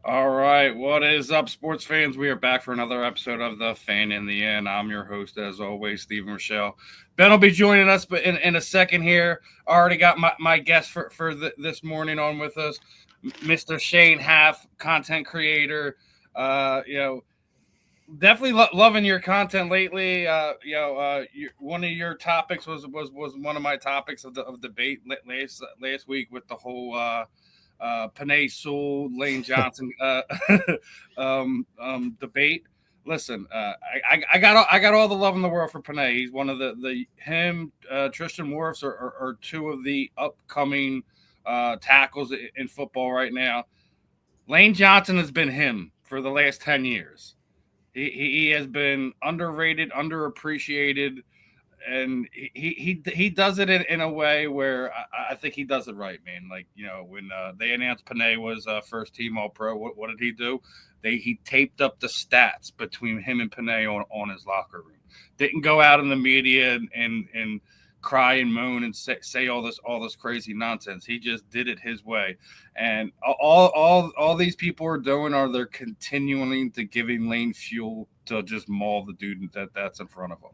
All right, what is up, sports fans? We are back for another episode of The Fan in the End. I'm your host, as always, Stephen Rochelle. Ben will be joining us, but in a second here. I already got my guest for this morning on with us, Mr. Shane Haff, content creator. Definitely loving your content lately. One of your topics was one of my topics of debate last week with the whole Panay Sewell, Lane Johnson debate. Listen, I got all the love in the world for Panay. He's one of Tristan Wirfs are two of the upcoming tackles in football right now. Lane Johnson has been him for the last 10 years. He has been underrated, underappreciated, and he does it in a way where I think he does it right, man. Like, when they announced Panay was first team All Pro, what did he do? He taped up the stats between him and Panay on his locker room. Didn't go out in the media and cry and moan and say all this crazy nonsense. He just did it his way. And all these people are doing are they're continuing to giving Lane fuel to just maul the dude that's in front of him.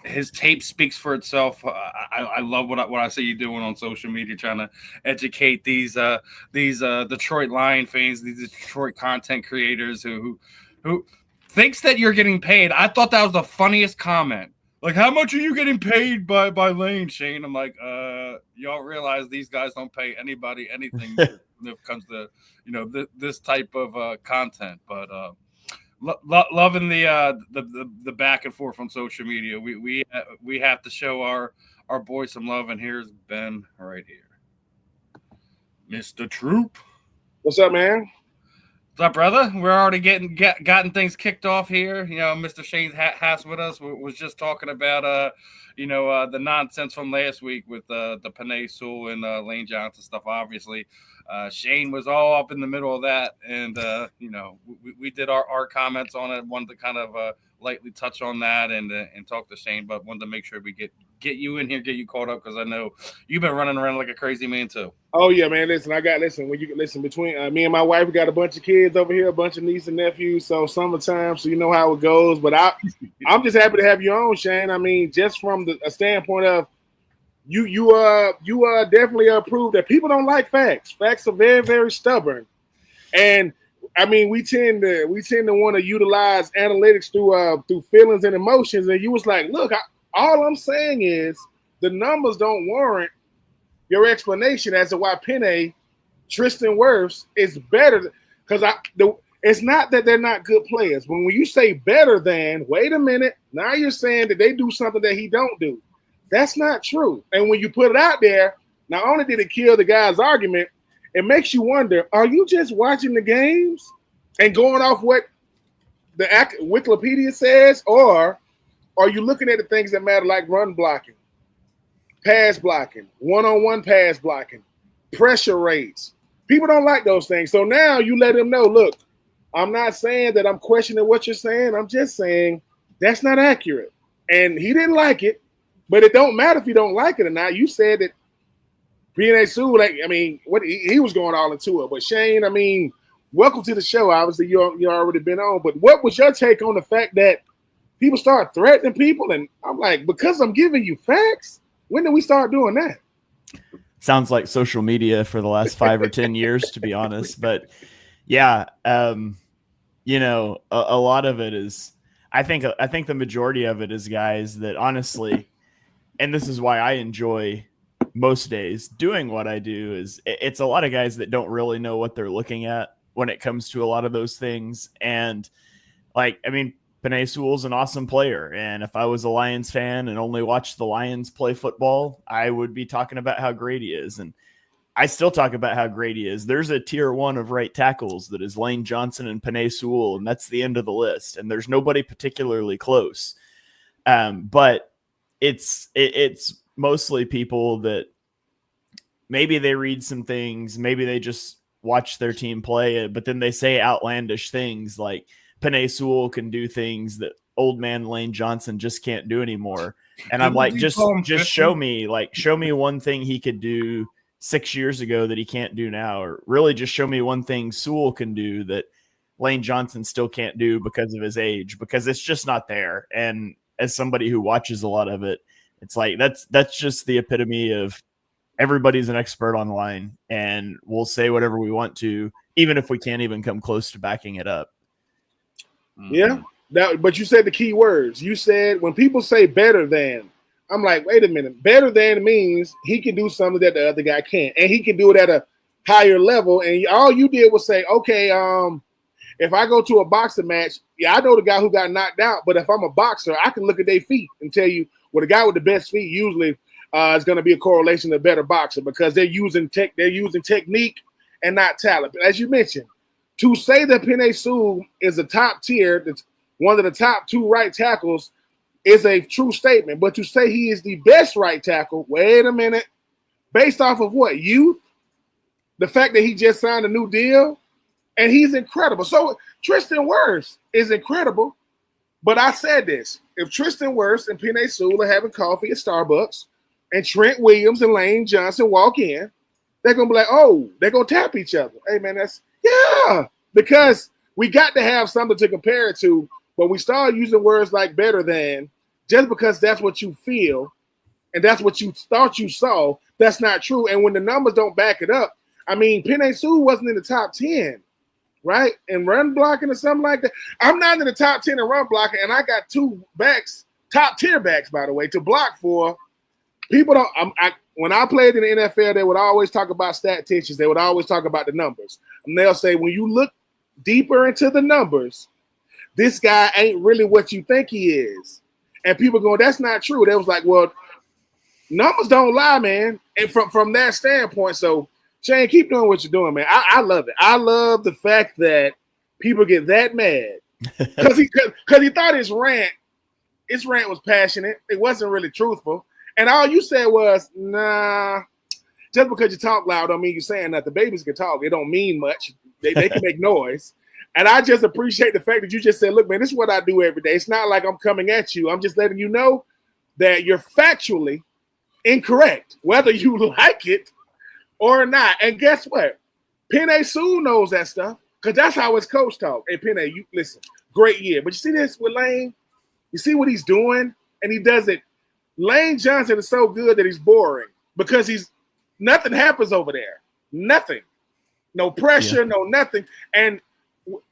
His tape speaks for itself. I love what I see you doing on social media, trying to educate these Detroit Lion fans, these Detroit content creators who thinks that you're getting paid. I thought that was the funniest comment. Like, how much are you getting paid by Lane, Shane? I'm like, y'all realize these guys don't pay anybody anything when it comes to this type of content, but. Loving the back and forth on social media. We have to show our boy some love, and here's Ben right here, Mr. Troupe. What's up, man? What's up, brother? We're already gotten things kicked off here. Mr. Shane Hass with us was just talking about the nonsense from last week with the Panay Sewell and Lane Johnson stuff. Obviously, Shane was all up in the middle of that, and we did our comments on it. Wanted to kind of lightly touch on that and talk to Shane, but wanted to make sure we get you in here, get you caught up, because I know you've been running around like a crazy man too. Oh yeah, man. Listen, when you listen between me and my wife, we got a bunch of kids over here, a bunch of nieces and nephews. So summertime, so you know how it goes. But I'm just happy to have you on, Shane. I mean, just from a standpoint of you definitely proved that people don't like facts. Facts are very, very stubborn, and I mean we tend to want to utilize analytics through feelings and emotions. And you was like, look, all I'm saying is the numbers don't warrant your explanation as to why Panay, Tristan Wirfs is better, because it's not that they're not good players. When you say better than, wait a minute, now you're saying that they do something that he don't do. That's not true. And when you put it out there, not only did it kill the guy's argument, it makes you wonder, are you just watching the games and going off what the Wikipedia says, or are you looking at the things that matter, like run blocking, pass blocking, one-on-one pass blocking, pressure rates? People don't like those things. So now you let them know, look, I'm not saying that I'm questioning what you're saying. I'm just saying that's not accurate. And he didn't like it, but it don't matter if you don't like it or not. You said that Panay Sewell, he was going all into it. But Shane, I mean, welcome to the show. Obviously, you already been on. But what was your take on the fact that people start threatening people? And I'm like, because I'm giving you facts? When did we start doing that? Sounds like social media for the last 5 or 10 years, to be honest. But yeah, a lot of it is, I think the majority of it is guys that honestly, and this is why I enjoy most days doing what I do, is it's a lot of guys that don't really know what they're looking at when it comes to a lot of those things. And like, I mean, Penei Sewell's an awesome player. And if I was a Lions fan and only watched the Lions play football, I would be talking about how great he is. And I still talk about how great he is. There's a tier 1 of right tackles that is Lane Johnson and Penei Sewell, and that's the end of the list. And there's nobody particularly close. But it's mostly people that maybe they read some things, maybe they just watch their team play it, but then they say outlandish things like Penei Sewell can do things that old man Lane Johnson just can't do anymore. And I'm like, just show me one thing he could do 6 years ago that he can't do now, or really just show me one thing Sewell can do that Lane Johnson still can't do because of his age, because it's just not there. And as somebody who watches a lot of it, it's like, that's just the epitome of everybody's an expert online and we'll say whatever we want to, even if we can't even come close to backing it up. Yeah. But you said the key words. You said when people say better than, I'm like, wait a minute. Better than means he can do something that the other guy can't, and he can do it at a higher level. And all you did was say, okay, if I go to a boxing match, yeah, I know the guy who got knocked out, but if I'm a boxer, I can look at their feet and tell you, well, the guy with the best feet usually is going to be a correlation to a better boxer because they're using technique and not talent. But as you mentioned, to say that Penei Sewell is a top tier, that's one of the top 2 right tackles, is a true statement. But to say he is the best right tackle, wait a minute, based off of what? Youth? The fact that he just signed a new deal? And he's incredible. So Tristan Wirfs is incredible. But I said this. If Tristan Wirfs and Penei Sewell are having coffee at Starbucks and Trent Williams and Lane Johnson walk in, they're going to be like, oh, they're going to tap each other. Hey, man, because we got to have something to compare it to. But we start using words like better than just because that's what you feel and that's what you thought you saw. That's not true. And when the numbers don't back it up, I mean, Penei Sewell wasn't in the top 10, right? And run blocking or something like that. I'm not in the top 10 in run blocking, and I got 2 backs, top tier backs, by the way, to block for. People don't. When I played in the NFL, they would always talk about statisticians. They would always talk about the numbers. And they'll say, when you look deeper into the numbers, this guy ain't really what you think he is. And people going, that's not true. They was like, well, numbers don't lie, man. And from that standpoint, so Shane, keep doing what you're doing, man. I love it. I love the fact that people get that mad because he thought his rant was passionate. It wasn't really truthful. And all you said was, nah, just because you talk loud don't mean you're saying that. The babies can talk. They don't mean much. They can make noise. And I just appreciate the fact that you just said, look, man, this is what I do every day. It's not like I'm coming at you. I'm just letting you know that you're factually incorrect, whether you like it or not. And guess what? Penei Sewell knows that stuff because that's how his coach talk. Hey, Penei, you listen, great year. But you see this with Lane? You see what he's doing? And he does it. Lane Johnson is so good that he's boring because nothing happens over there. Nothing. No pressure, no nothing. And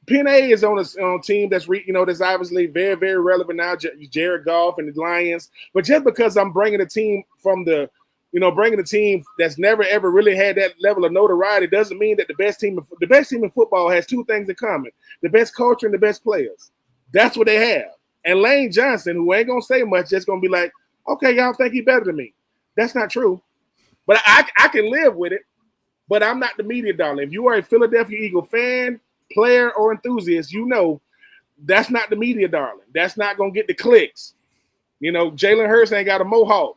Penei is on a team that's that's obviously very, very relevant now. Jared Goff and the Lions, but just because I'm bringing a team from bringing a team that's never ever really had that level of notoriety doesn't mean that the best team in football has 2 things in common: the best culture and the best players. That's what they have. And Lane Johnson, who ain't gonna say much, just gonna be like, okay, y'all think he better than me. That's not true, but I can live with it. But I'm not the media darling. If you are a Philadelphia Eagle fan, player, or enthusiast, that's not the media darling. That's not gonna get the clicks. Jalen Hurts ain't got a mohawk.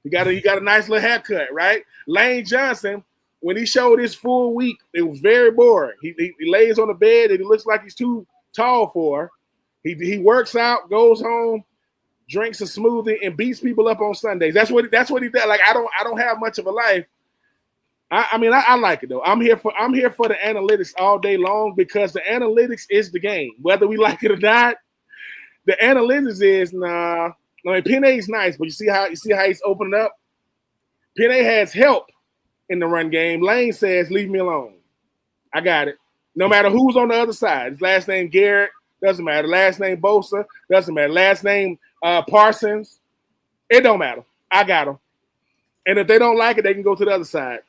He got a nice little haircut, right? Lane Johnson, when he showed his full week, it was very boring. He lays on the bed and he looks like he's too tall for her. He works out, goes home, drinks a smoothie, and beats people up on Sundays. That's what he does. Like I don't have much of a life. I like it though. I'm here for the analytics all day long because the analytics is the game. Whether we like it or not, the analytics is nah. I mean, Penei's nice, but you see how he's opening up. Penei has help in the run game. Lane says, "Leave me alone. I got it." No matter who's on the other side. His last name Garrett. doesn't matter. Last name Bosa, doesn't matter. Last name Parsons, it don't matter. I got them. And if they don't like it, they can go to the other side.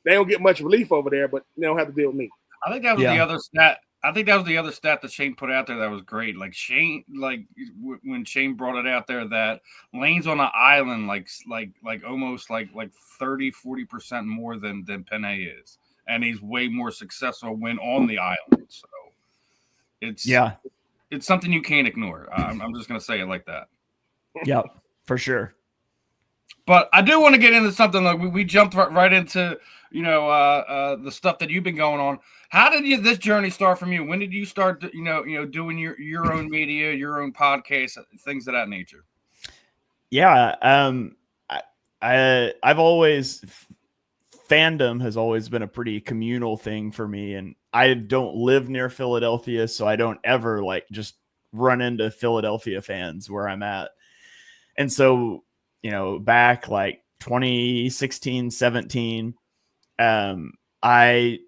They don't get much relief over there, but they don't have to deal with me. I think that was the other stat. I think that was the other stat that Shane put out there that was great. Like Shane, when Shane brought it out there, that Lane's on an island, like almost like 30-40% more than Penei is, and he's way more successful when on the island. So it's something you can't ignore. I'm just gonna say it like that. Yep, for sure. But I do want to get into something like we jumped right into the stuff that you've been going on. How did this journey start from you? When did you start doing your own media, your own podcast, things of that nature? Yeah, I've always fandom has always been a pretty communal thing for me, and I don't live near Philadelphia, so I don't ever just run into Philadelphia fans where I'm at. And so, back 2016, 17, I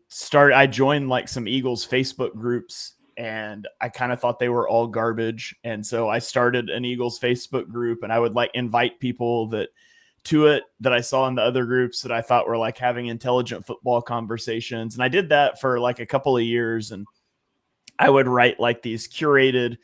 joined some Eagles Facebook groups, and I kind of thought they were all garbage. And so I started an Eagles Facebook group, and I would invite people that I saw in the other groups that I thought were having intelligent football conversations. And I did that for a couple of years, and I would write these curated,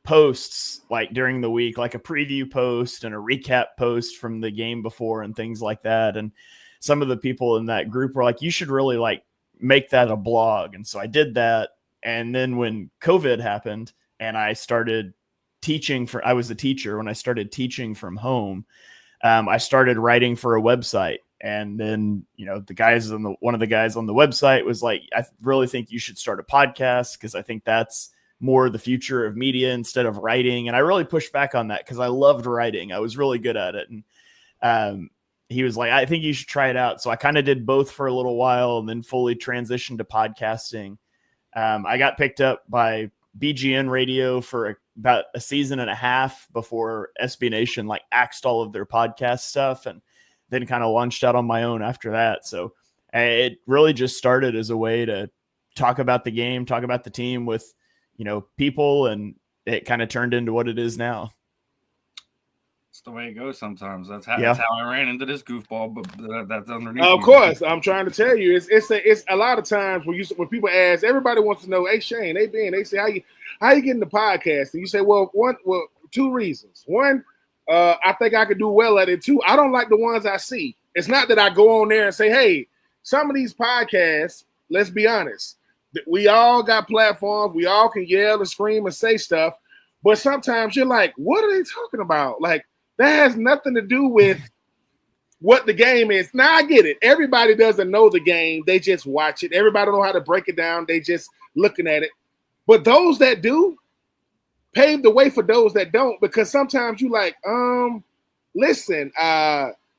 posts during the week, like a preview post and a recap post from the game before and things like that. And some of the people in that group were you should really make that a blog. And so I did that. And then when COVID happened and I started teaching I was a teacher when I started teaching from home, I started writing for a website. And then, one of the guys on the website was I really think you should start a podcast, because I think that's more the future of media instead of writing. And I really pushed back on that because I loved writing. I was really good at it. And he was I think you should try it out. So I kind of did both for a little while and then fully transitioned to podcasting. I got picked up by BGN Radio for about a season and a half before SB Nation axed all of their podcast stuff, and then kind of launched out on my own after that. So it really just started as a way to talk about the game, talk about the team with people, and it kind of turned into what it is now. It's the way it goes sometimes. That's how I ran into this goofball, but that's underneath. Of course, I'm trying to tell you, it's a lot of times when people ask, everybody wants to know, hey Shane, hey Ben, they say how you getting the podcast, and you say, well, two reasons. One, I think I could do well at it. Two, I don't like the ones I see. It's not that I go on there and say, hey, some of these podcasts, let's be honest, we all got platforms. We all can yell and scream and say stuff. But sometimes you're like, what are they talking about? That has nothing to do with what the game is. Now, I get it. Everybody doesn't know the game. They just watch it. Everybody don't know how to break it down. They just looking at it. But those that do pave the way for those that don't, because sometimes you listen,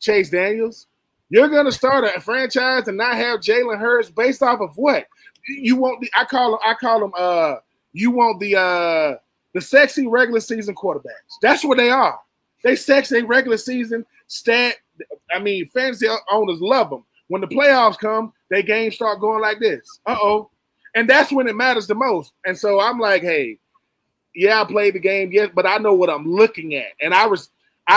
Chase Daniels, you're going to start a franchise and not have Jalen Hurts based off of what? You want I call them you want the sexy regular season quarterbacks. That's what they are. They sexy regular season stat. I mean, fantasy owners love them. When the playoffs come, their games start going like this. And that's when it matters the most. And so I'm like, hey, yeah, I played the game, yes, but I know what I'm looking at. And I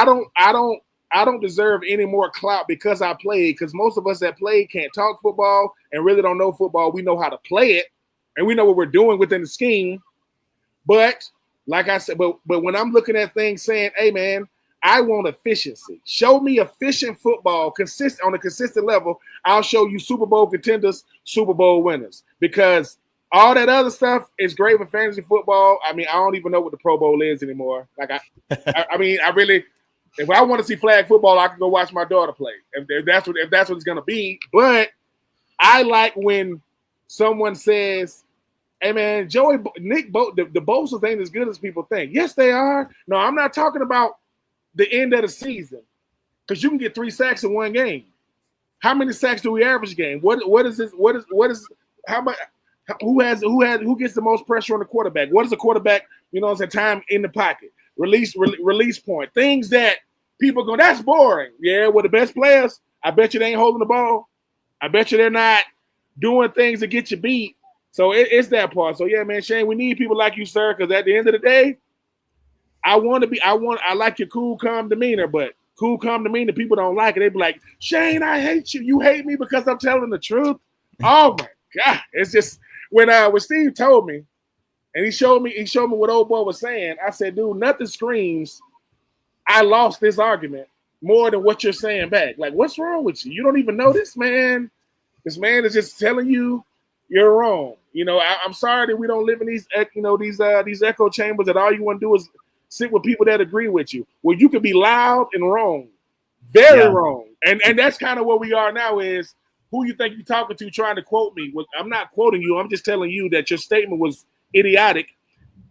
don't deserve any more clout because I played, because most of us that played can't talk football and really don't know football. We know how to play it, and we know what we're doing within the scheme. But like I said, but when I'm looking at things saying, hey, man, I want efficiency. Show me efficient football on a consistent level. I'll show you Super Bowl contenders, Super Bowl winners, because all that other stuff is great for fantasy football. I mean, I don't even know what the Pro Bowl is anymore. I mean, I really – if I want to see flag football, I can go watch my daughter play. If that's what it's going to be. But I like when someone says, hey, man, the Bosa's ain't as good as people think. Yes, they are. No, I'm not talking about the end of the season, because you can get 3 sacks in one game. How many sacks do we average a game? What is this? What is how much? Who gets the most pressure on the quarterback? What is the quarterback, time in the pocket? Release point. Things that people go, that's boring. Yeah, well, the best players, I bet you they ain't holding the ball. I bet you they're not doing things to get you beat. So it's that part. So yeah, man, Shane, we need people like you, sir, because at the end of the day, I like your cool, calm demeanor, but cool, calm demeanor, people don't like it. They be like, Shane, I hate you. You hate me because I'm telling the truth. Oh my God. It's just when Steve told me and he showed me what old boy was saying, I said, dude, nothing screams I lost this argument more than what you're saying back. Like, what's wrong with you? You don't even know this man. This man is just telling you you're wrong. You know, I'm sorry that we don't live in these echo chambers that all you want to do is sit with people that agree with you. Well, you can be loud and wrong, very wrong. And that's kind of where we are now is who you think you're talking to trying to quote me. Well, I'm not quoting you. I'm just telling you that your statement was idiotic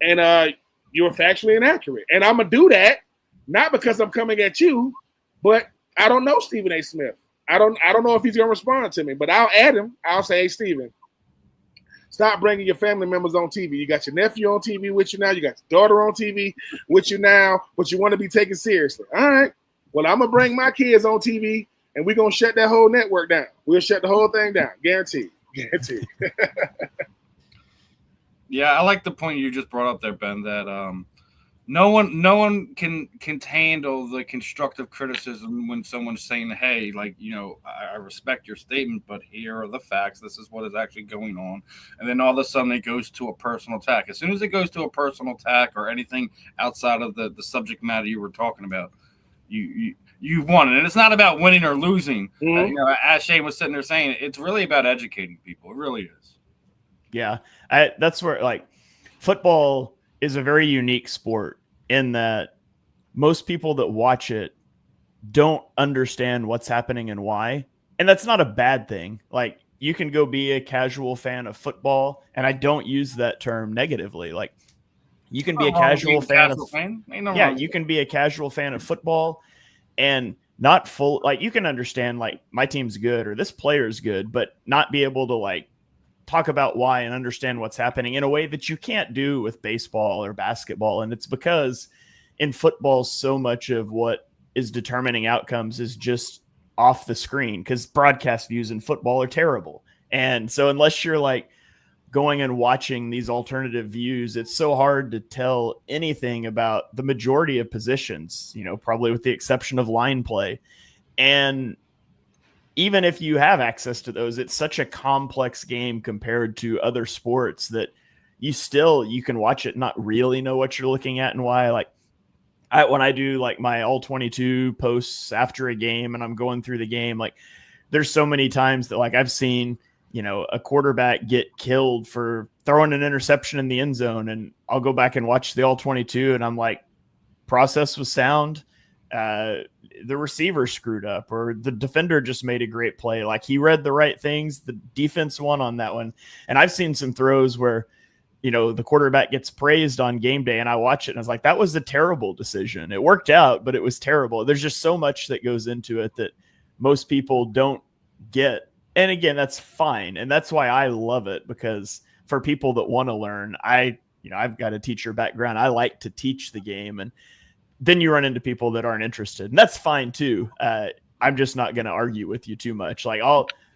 and you were factually inaccurate. And I'm going to do that, not because I'm coming at you, but I don't know Stephen A. Smith. I don't know if he's going to respond to me, but I'll add him. I'll say, hey, Stephen, stop bringing your family members on TV. You got your nephew on TV with you now. You got your daughter on TV with you now, but you want to be taken seriously. All right. Well, I'm going to bring my kids on TV, and we're going to shut that whole network down. We'll shut the whole thing down. Guaranteed. Guaranteed. Yeah, I like the point you just brought up there, Ben, that no one can handle the constructive criticism when someone's saying, hey, like, you know, I respect your statement, but here are the facts. This is what is actually going on. And then all of a sudden it goes to a personal attack. As soon as it goes to a personal attack or anything outside of the subject matter you were talking about, you won. And it's not about winning or losing. Mm-hmm. You know, as Shane was sitting there saying, it's really about educating people. It really is. Yeah, that's where, like, football is a very unique sport in that most people that watch it don't understand what's happening and why. And that's not a bad thing. Like, you can go be a casual fan of football, and I don't use that term negatively. Like, you can be a casual fan of you can be a casual fan of football and not full, like, you can understand, like, my team's good or this player's good, but not be able to, like, talk about why and understand what's happening in a way that you can't do with baseball or basketball. And it's because in football, so much of what is determining outcomes is just off the screen, because broadcast views in football are terrible. And so unless you're like going and watching these alternative views, it's so hard to tell anything about the majority of positions, you know, probably with the exception of line play. And even if you have access to those, it's such a complex game compared to other sports that you can watch it and not really know what you're looking at and why. Like, when I do like my all 22 posts after a game and I'm going through the game, like, there's so many times that, like, I've seen, you know, a quarterback get killed for throwing an interception in the end zone, and I'll go back and watch the all 22 and I'm like, process was sound. The receiver screwed up, or the defender just made a great play. Like, he read the right things. The defense won on that one. And I've seen some throws where, you know, the quarterback gets praised on game day, and I watch it and I was like, that was a terrible decision. It worked out, but it was terrible. There's just so much that goes into it that most people don't get. And again, that's fine. And that's why I love it, because for people that want to learn, I've got a teacher background. I like to teach the game, and then you run into people that aren't interested, and that's fine too. I'm just not going to argue with you too much. Like,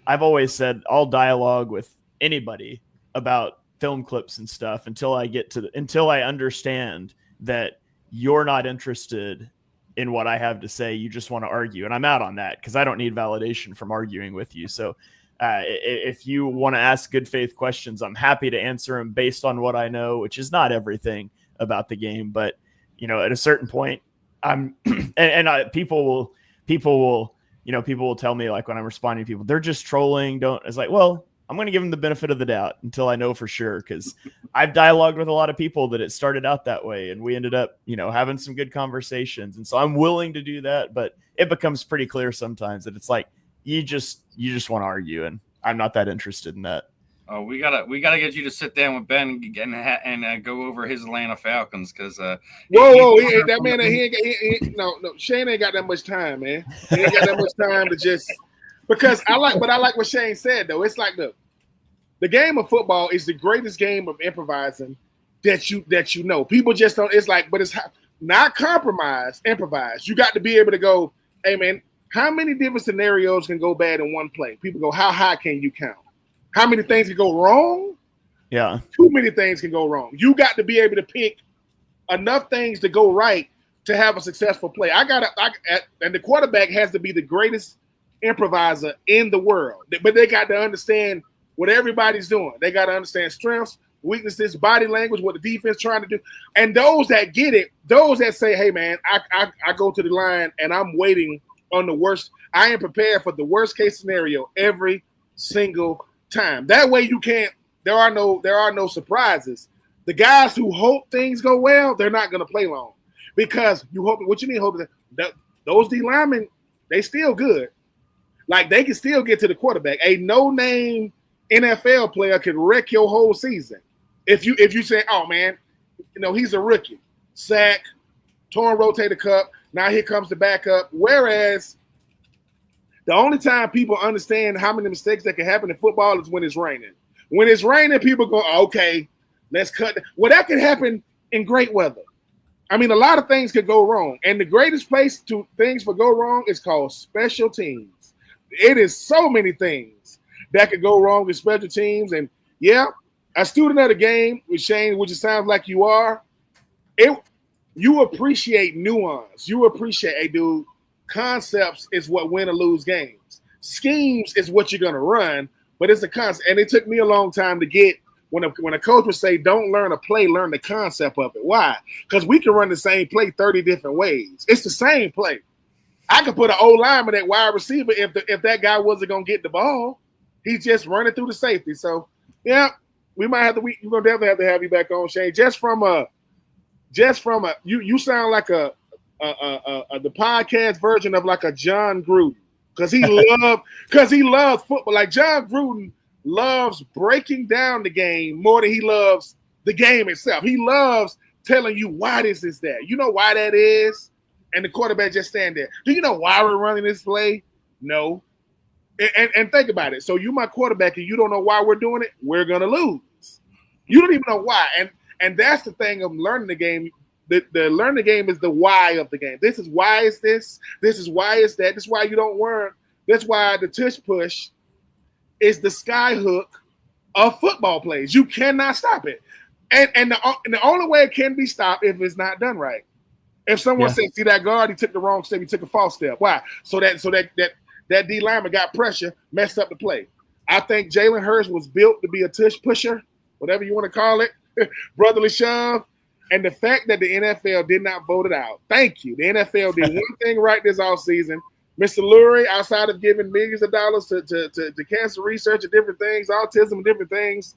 I've always said I'll dialogue with anybody about film clips and stuff until I understand that you're not interested in what I have to say. You just want to argue, and I'm out on that because I don't need validation from arguing with you. So if you want to ask good faith questions, I'm happy to answer them based on what I know, which is not everything about the game, but you know, at a certain point, people will tell me, like, when I'm responding to people, they're just trolling. It's like, well, I'm going to give them the benefit of the doubt until I know for sure. Cause I've dialogued with a lot of people that it started out that way, and we ended up, you know, having some good conversations. And so I'm willing to do that, but it becomes pretty clear sometimes that it's like, you just want to argue, and I'm not that interested in that. Oh, we gotta get you to sit down with Ben and go over his Atlanta Falcons, because that man, no, Shane ain't got that much time, man. He ain't got that much time to just, because I like what Shane said though. It's like the game of football is the greatest game of improvising that you know. People just don't. It's like, but it's not compromise, improvise. You got to be able to go, hey man, how many different scenarios can go bad in one play? People go, how high can you count? How many things can go wrong? Yeah. Too many things can go wrong. You got to be able to pick enough things to go right to have a successful play. And the quarterback has to be the greatest improviser in the world. But they got to understand what everybody's doing. They got to understand strengths, weaknesses, body language, what the defense trying to do. And those that get it, those that say, hey, man, I go to the line and I'm waiting on the worst. I am prepared for the worst case scenario every single time. That way you can't, there are no surprises. The guys who hope things go well, they're not going to play long because you hope. What you mean hope that those D linemen, they still good. Like they can still get to the quarterback. A no-name NFL player can wreck your whole season. If you say, oh man, he's a rookie, sack, torn rotator cuff. Now here comes the backup. Whereas the only time people understand how many mistakes that can happen in football is when it's raining. When it's raining, people go, okay, let's cut. Well, that can happen in great weather. I mean, a lot of things could go wrong. And the greatest place to things for go wrong is called special teams. It is so many things that could go wrong with special teams. And yeah, a student of the game with Shane, which it sounds like you are, you appreciate nuance. You appreciate, hey, dude, concepts is what win or lose games. Schemes is what you're going to run. But it's a concept, and it took me a long time to get when a coach would say, don't learn a play, learn the concept of it. Why? Because we can run the same play 30 different ways. It's the same play. I could put an O-lineman at wide receiver if that guy wasn't going to get the ball. He's just running through the safety. So, yeah, we're going to definitely have to have you back on, Shane. Just from you sound like the podcast version of like a John Gruden. Because he loves football. Like John Gruden loves breaking down the game more than he loves the game itself. He loves telling you why this is that. You know why that is? And the quarterback just stand there. Do you know why we're running this play? No. And think about it. So you my quarterback and you don't know why we're doing it, we're going to lose. You don't even know why. And that's the thing of learning the game. The learn the game is the why of the game. This is why is this. This is why is that. This is why you don't learn. That's why the tush push is the sky hook of football plays. You cannot stop it. And the only way it can be stopped if it's not done right. If someone says, see that guard, he took the wrong step, he took a false step. Why? So that D lineman got pressure, messed up the play. I think Jalen Hurts was built to be a tush pusher, whatever you want to call it, brotherly shove. And the fact that the NFL did not vote it out, thank you. The NFL did one thing right this offseason. Mr. Lurie, outside of giving millions of dollars to cancer research and different things, autism and different things,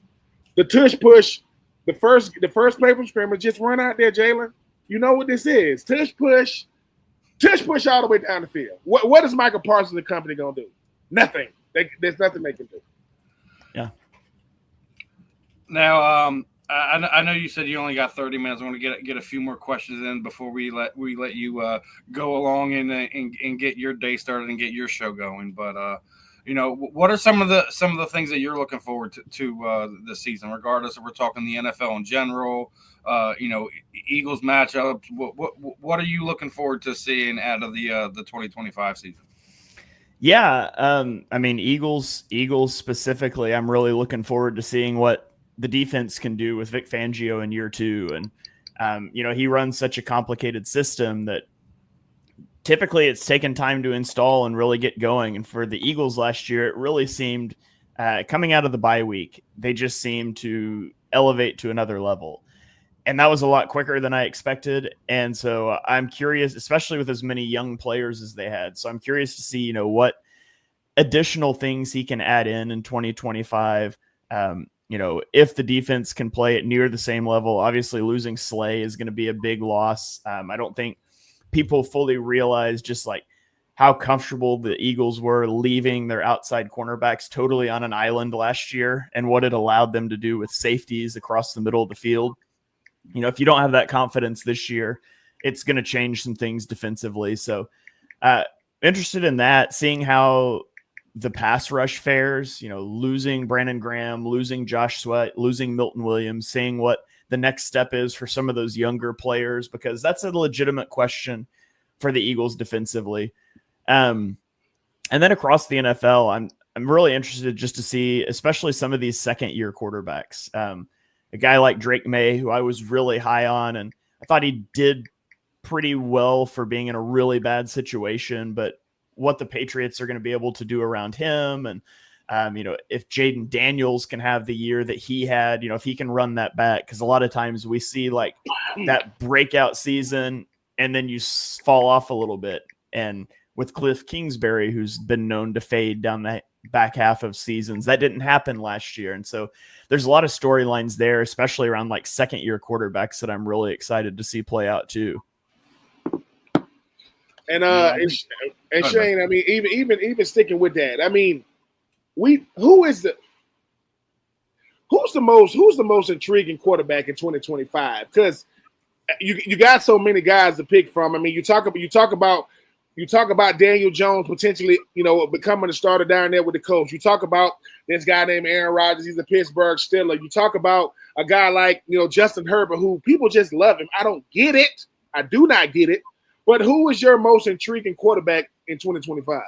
the tush push, the first play from scrimmage, just run out there, Jalen. You know what this is. Tush push all the way down the field. What is Michael Parsons and the company going to do? Nothing. There's nothing they can do. Yeah. Now, I know you said you only got 30 minutes. I want to get a few more questions in before we let you go along and get your day started and get your show going. But what are some of the things that you're looking forward to this season, regardless if we're talking the NFL in general, Eagles matchups? What are you looking forward to seeing out of the 2025 season? Yeah, I mean Eagles specifically. I'm really looking forward to seeing what the defense can do with Vic Fangio in year 2. And, he runs such a complicated system that typically it's taken time to install and really get going. And for the Eagles last year, it really seemed coming out of the bye week, they just seemed to elevate to another level. And that was a lot quicker than I expected. And so I'm curious, especially with as many young players as they had. So I'm curious to see, what additional things he can add in 2025. If the defense can play at near the same level. Obviously losing Slay is going to be a big loss. I don't think people fully realize just like how comfortable the Eagles were leaving their outside cornerbacks totally on an island last year and what it allowed them to do with safeties across the middle of the field. If you don't have that confidence this year, it's going to change some things defensively. So interested in that, seeing how the pass rush fares, losing Brandon Graham, losing Josh Sweat, losing Milton Williams, seeing what the next step is for some of those younger players, because that's a legitimate question for the Eagles defensively. And then across the NFL, I'm really interested just to see, especially some of these second-year quarterbacks. A guy like Drake May, who I was really high on, and I thought he did pretty well for being in a really bad situation, but what the Patriots are going to be able to do around him, and if Jaden Daniels can have the year that he had, if he can run that back, because a lot of times we see like that breakout season and then you fall off a little bit. And with Cliff Kingsbury, who's been known to fade down the back half of seasons, that didn't happen last year. And so there's a lot of storylines there, especially around like second year quarterbacks, that I'm really excited to see play out too. And Shane, I mean, even sticking with that, I mean, who's the most intriguing quarterback in 2025? Because you got so many guys to pick from. I mean, you talk about Daniel Jones potentially, becoming a starter down there with the coach. You talk about this guy named Aaron Rodgers. He's a Pittsburgh Steeler. You talk about a guy like, Justin Herbert, who people just love him. I don't get it. I do not get it. But who is your most intriguing quarterback in 2025?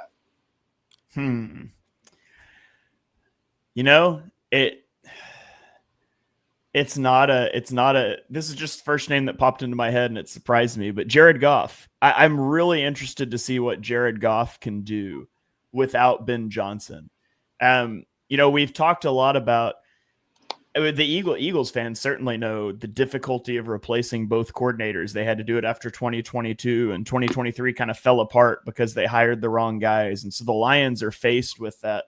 It's not a, this is just the first name that popped into my head and it surprised me, but Jared Goff. I'm really interested to see what Jared Goff can do without Ben Johnson. We've talked a lot about, the Eagles fans certainly know the difficulty of replacing both coordinators. They had to do it after 2022, and 2023 kind of fell apart because they hired the wrong guys. And so the Lions are faced with that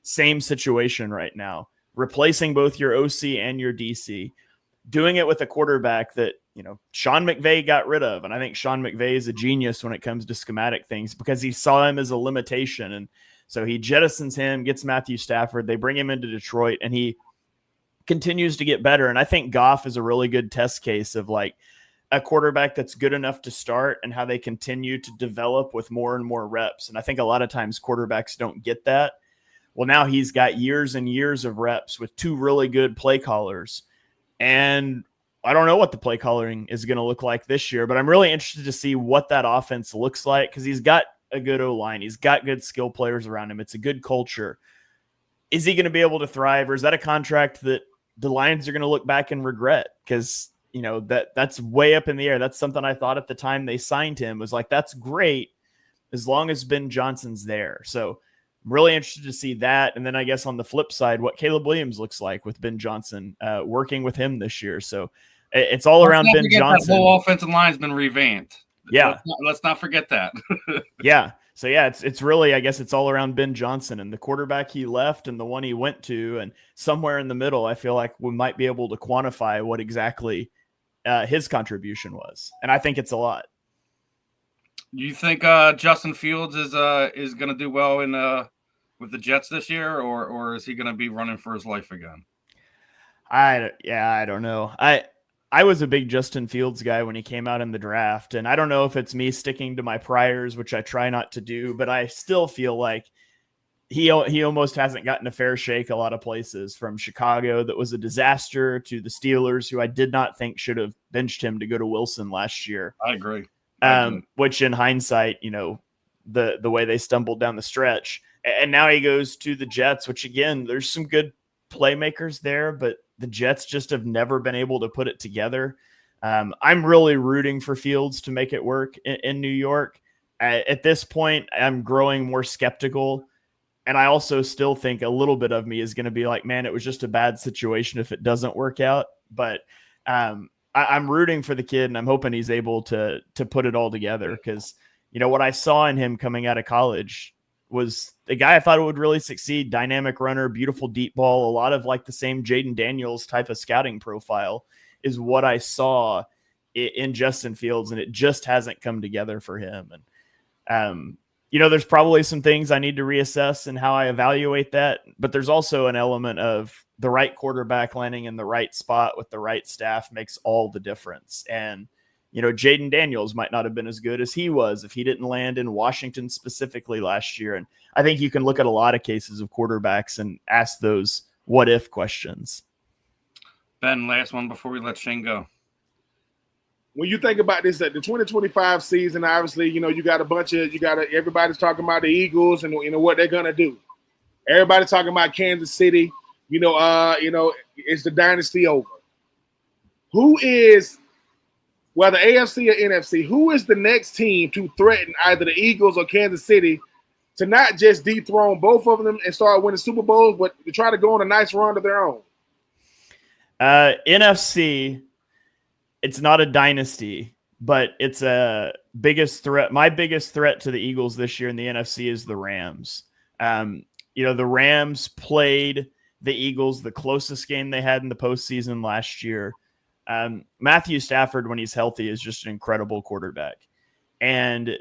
same situation right now, replacing both your OC and your DC, doing it with a quarterback that, Sean McVay got rid of. And I think Sean McVay is a genius when it comes to schematic things because he saw him as a limitation. And so he jettisons him, gets Matthew Stafford. They bring him into Detroit and he continues to get better. And I think Goff is a really good test case of like a quarterback that's good enough to start and how they continue to develop with more and more reps. And I think a lot of times quarterbacks don't get that. Well, now he's got years and years of reps with two really good play callers. And I don't know what the play calling is going to look like this year, but I'm really interested to see what that offense looks like because he's got a good O-line. He's got good skill players around him. It's a good culture. Is he going to be able to thrive, or is that a contract that the Lions are going to look back and regret? Because, that's way up in the air. That's something I thought at the time they signed him was like, that's great as long as Ben Johnson's there. So I'm really interested to see that. And then I guess on the flip side, what Caleb Williams looks like with Ben Johnson working with him this year. So it's all around Ben Johnson. The whole offensive line's been revamped. Yeah. Let's not forget that. Yeah. So yeah, it's really, I guess it's all around Ben Johnson and the quarterback he left and the one he went to, and somewhere in the middle, I feel like we might be able to quantify what exactly his contribution was. And I think it's a lot. You think Justin Fields is going to do well with the Jets this year, or is he going to be running for his life again? I don't know. I was a big Justin Fields guy when he came out in the draft, and I don't know if it's me sticking to my priors, which I try not to do, but I still feel like he almost hasn't gotten a fair shake a lot of places, from Chicago that was a disaster to the Steelers, who I did not think should have benched him to go to Wilson last year. I agree. Which in hindsight, the way they stumbled down the stretch, and now he goes to the Jets, which again, there's some good playmakers there, but the Jets just have never been able to put it together. I'm really rooting for Fields to make it work in New York. At this point, I'm growing more skeptical. And I also still think a little bit of me is going to be like, man, it was just a bad situation if it doesn't work out. But I'm rooting for the kid, and I'm hoping he's able to put it all together. Because, what I saw in him coming out of college was a guy I thought would really succeed. Dynamic runner, beautiful deep ball, a lot of like the same Jaden Daniels type of scouting profile is what I saw in Justin Fields, and it just hasn't come together for him. And, there's probably some things I need to reassess in how I evaluate that, but there's also an element of the right quarterback landing in the right spot with the right staff makes all the difference. And, Jaden Daniels might not have been as good as he was if he didn't land in Washington specifically last year. And I think you can look at a lot of cases of quarterbacks and ask those what if questions. Ben, last one before we let Shane go. When you think about this, the 2025 season, obviously, everybody's talking about the Eagles and what they're going to do. Everybody talking about Kansas City. Is the dynasty over? Who is, whether AFC or NFC, who is the next team to threaten either the Eagles or Kansas City to not just dethrone both of them and start winning Super Bowls, but to try to go on a nice run of their own? NFC, it's not a dynasty, but it's a biggest threat. My biggest threat to the Eagles this year in the NFC is the Rams. The Rams played the Eagles the closest game they had in the postseason last year. Matthew Stafford, when he's healthy, is just an incredible quarterback. And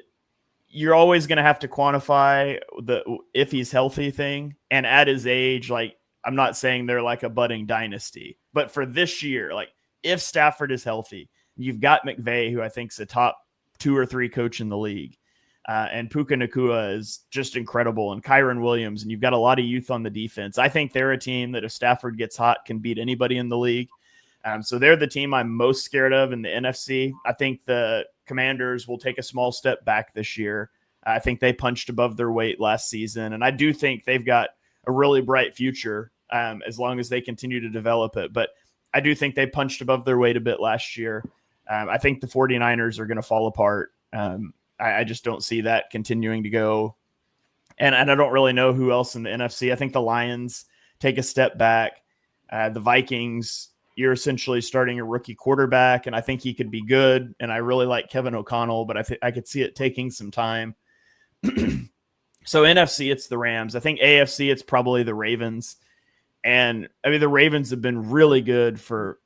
you're always going to have to quantify the if he's healthy thing. And at his age, like, I'm not saying they're like a budding dynasty, but for this year, like, if Stafford is healthy, you've got McVay, who I think is a top 2 or 3 coach in the league. And Puka Nacua is just incredible, and Kyron Williams, and you've got a lot of youth on the defense. I think they're a team that if Stafford gets hot can beat anybody in the league. So they're the team I'm most scared of in the NFC. I think the Commanders will take a small step back this year. I think they punched above their weight last season, and I do think they've got a really bright future as long as they continue to develop it. But I do think they punched above their weight a bit last year. I think the 49ers are going to fall apart. I just don't see that continuing to go. And I don't really know who else in the NFC. I think the Lions take a step back. The Vikings, you're essentially starting a rookie quarterback, and I think he could be good. And I really like Kevin O'Connell, but I could see it taking some time. So NFC, it's the Rams. I think AFC, it's probably the Ravens. And I mean, the Ravens have been really good for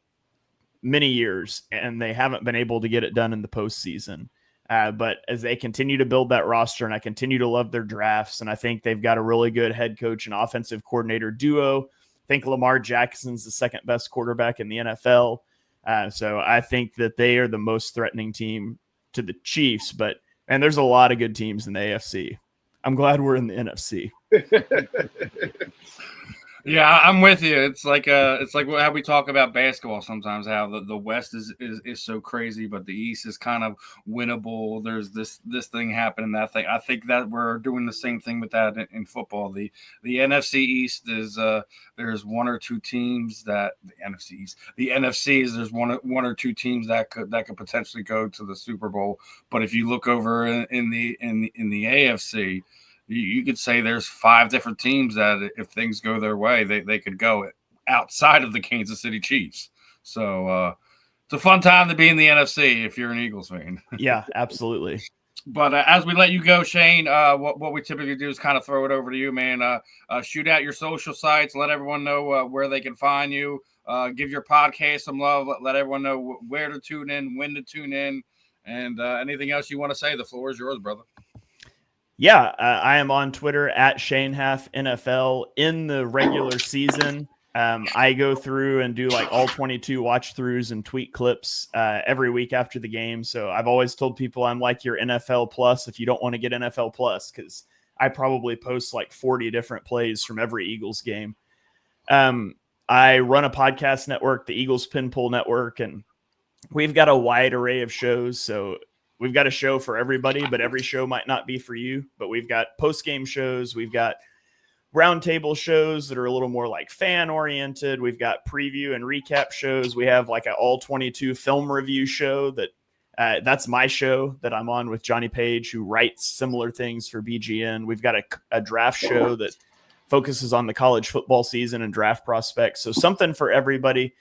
many years, and they haven't been able to get it done in the postseason. But as they continue to build that roster, and I continue to love their drafts, and I think they've got a really good head coach and offensive coordinator duo. I think Lamar Jackson's the second best quarterback in the NFL. So I think that they are the most threatening team to the Chiefs, and there's a lot of good teams in the AFC. I'm glad we're in the NFC. Yeah, I'm with you. It's like how we talk about basketball sometimes, how the West is so crazy, but the East is kind of winnable. There's this thing happening, that thing. I think that we're doing the same thing with that in football. The NFC East is there's 1 or 2 teams that the NFC East. The NFC is there's one or 2 teams that could potentially go to the Super Bowl. But if you look over in the AFC, you could say there's 5 different teams that if things go their way, they could go outside of the Kansas City Chiefs. So it's a fun time to be in the NFC if you're an Eagles fan. Yeah, absolutely. But as we let you go, Shane, what we typically do is kind of throw it over to you, man. Shoot out your social sites. Let everyone know where they can find you. Give your podcast some love. Let everyone know where to tune in, when to tune in, and anything else you want to say. The floor is yours, brother. Yeah, I am on Twitter at Shane Haff NFL. In the regular season, I go through and do like all 22 watch throughs and tweet clips every week after the game. So I've always told people I'm like your NFL Plus if you don't want to get NFL Plus, because I probably post like 40 different plays from every Eagles game. I run a podcast network, the Eagles Pinpool Network, and we've got a wide array of shows. So we've got a show for everybody, but every show might not be for you. But we've got post-game shows. We've got roundtable shows that are a little more like fan-oriented. We've got preview and recap shows. We have like an all-22 film review show that's my show that I'm on with Johnny Page, who writes similar things for BGN. We've got a draft show that focuses on the college football season and draft prospects. So something for everybody.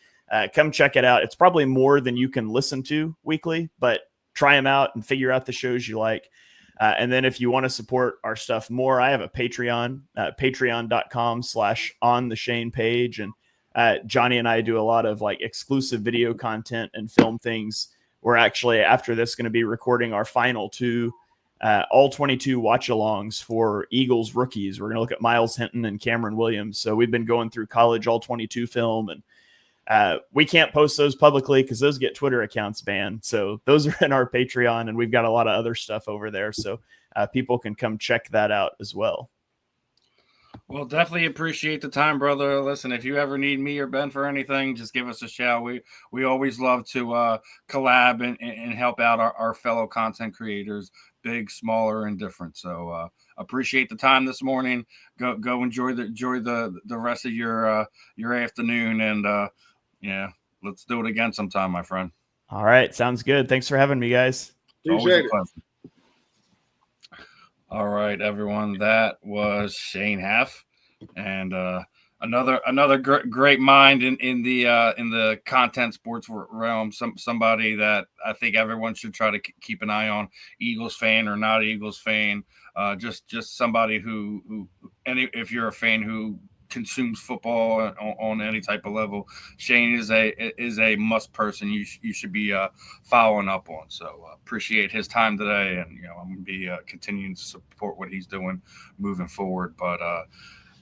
Come check it out. It's probably more than you can listen to weekly, but try them out and figure out the shows you like. And then if you want to support our stuff more, I have a Patreon, patreon.com/ontheshanepage. And Johnny and I do a lot of like exclusive video content and film things. We're actually, after this, going to be recording our final 2 all 22 watch-alongs for Eagles rookies. We're going to look at Miles Hinton and Cameron Williams. So we've been going through college all 22 film, and we can't post those publicly because those get Twitter accounts banned. So those are in our Patreon, and we've got a lot of other stuff over there. So people can come check that out as well. Well, definitely appreciate the time, brother. Listen, if you ever need me or Ben for anything, just give us a shout. We always love to collab and help out our fellow content creators, big, smaller, and different. So appreciate the time this morning. Go enjoy the rest of your afternoon, and yeah, let's do it again sometime, my friend. All right, sounds good. Thanks for having me, guys. It's always Appreciate a it. pleasure. All right, everyone. That was Shane Haff, and another great mind in the content sports realm. Somebody that I think everyone should try to keep an eye on. Eagles fan or not Eagles fan, just somebody who if you're a fan who consumes football on any type of level, Shane is a must person you should be following up on. So appreciate his time today, and I'm going to be continuing to support what he's doing moving forward. But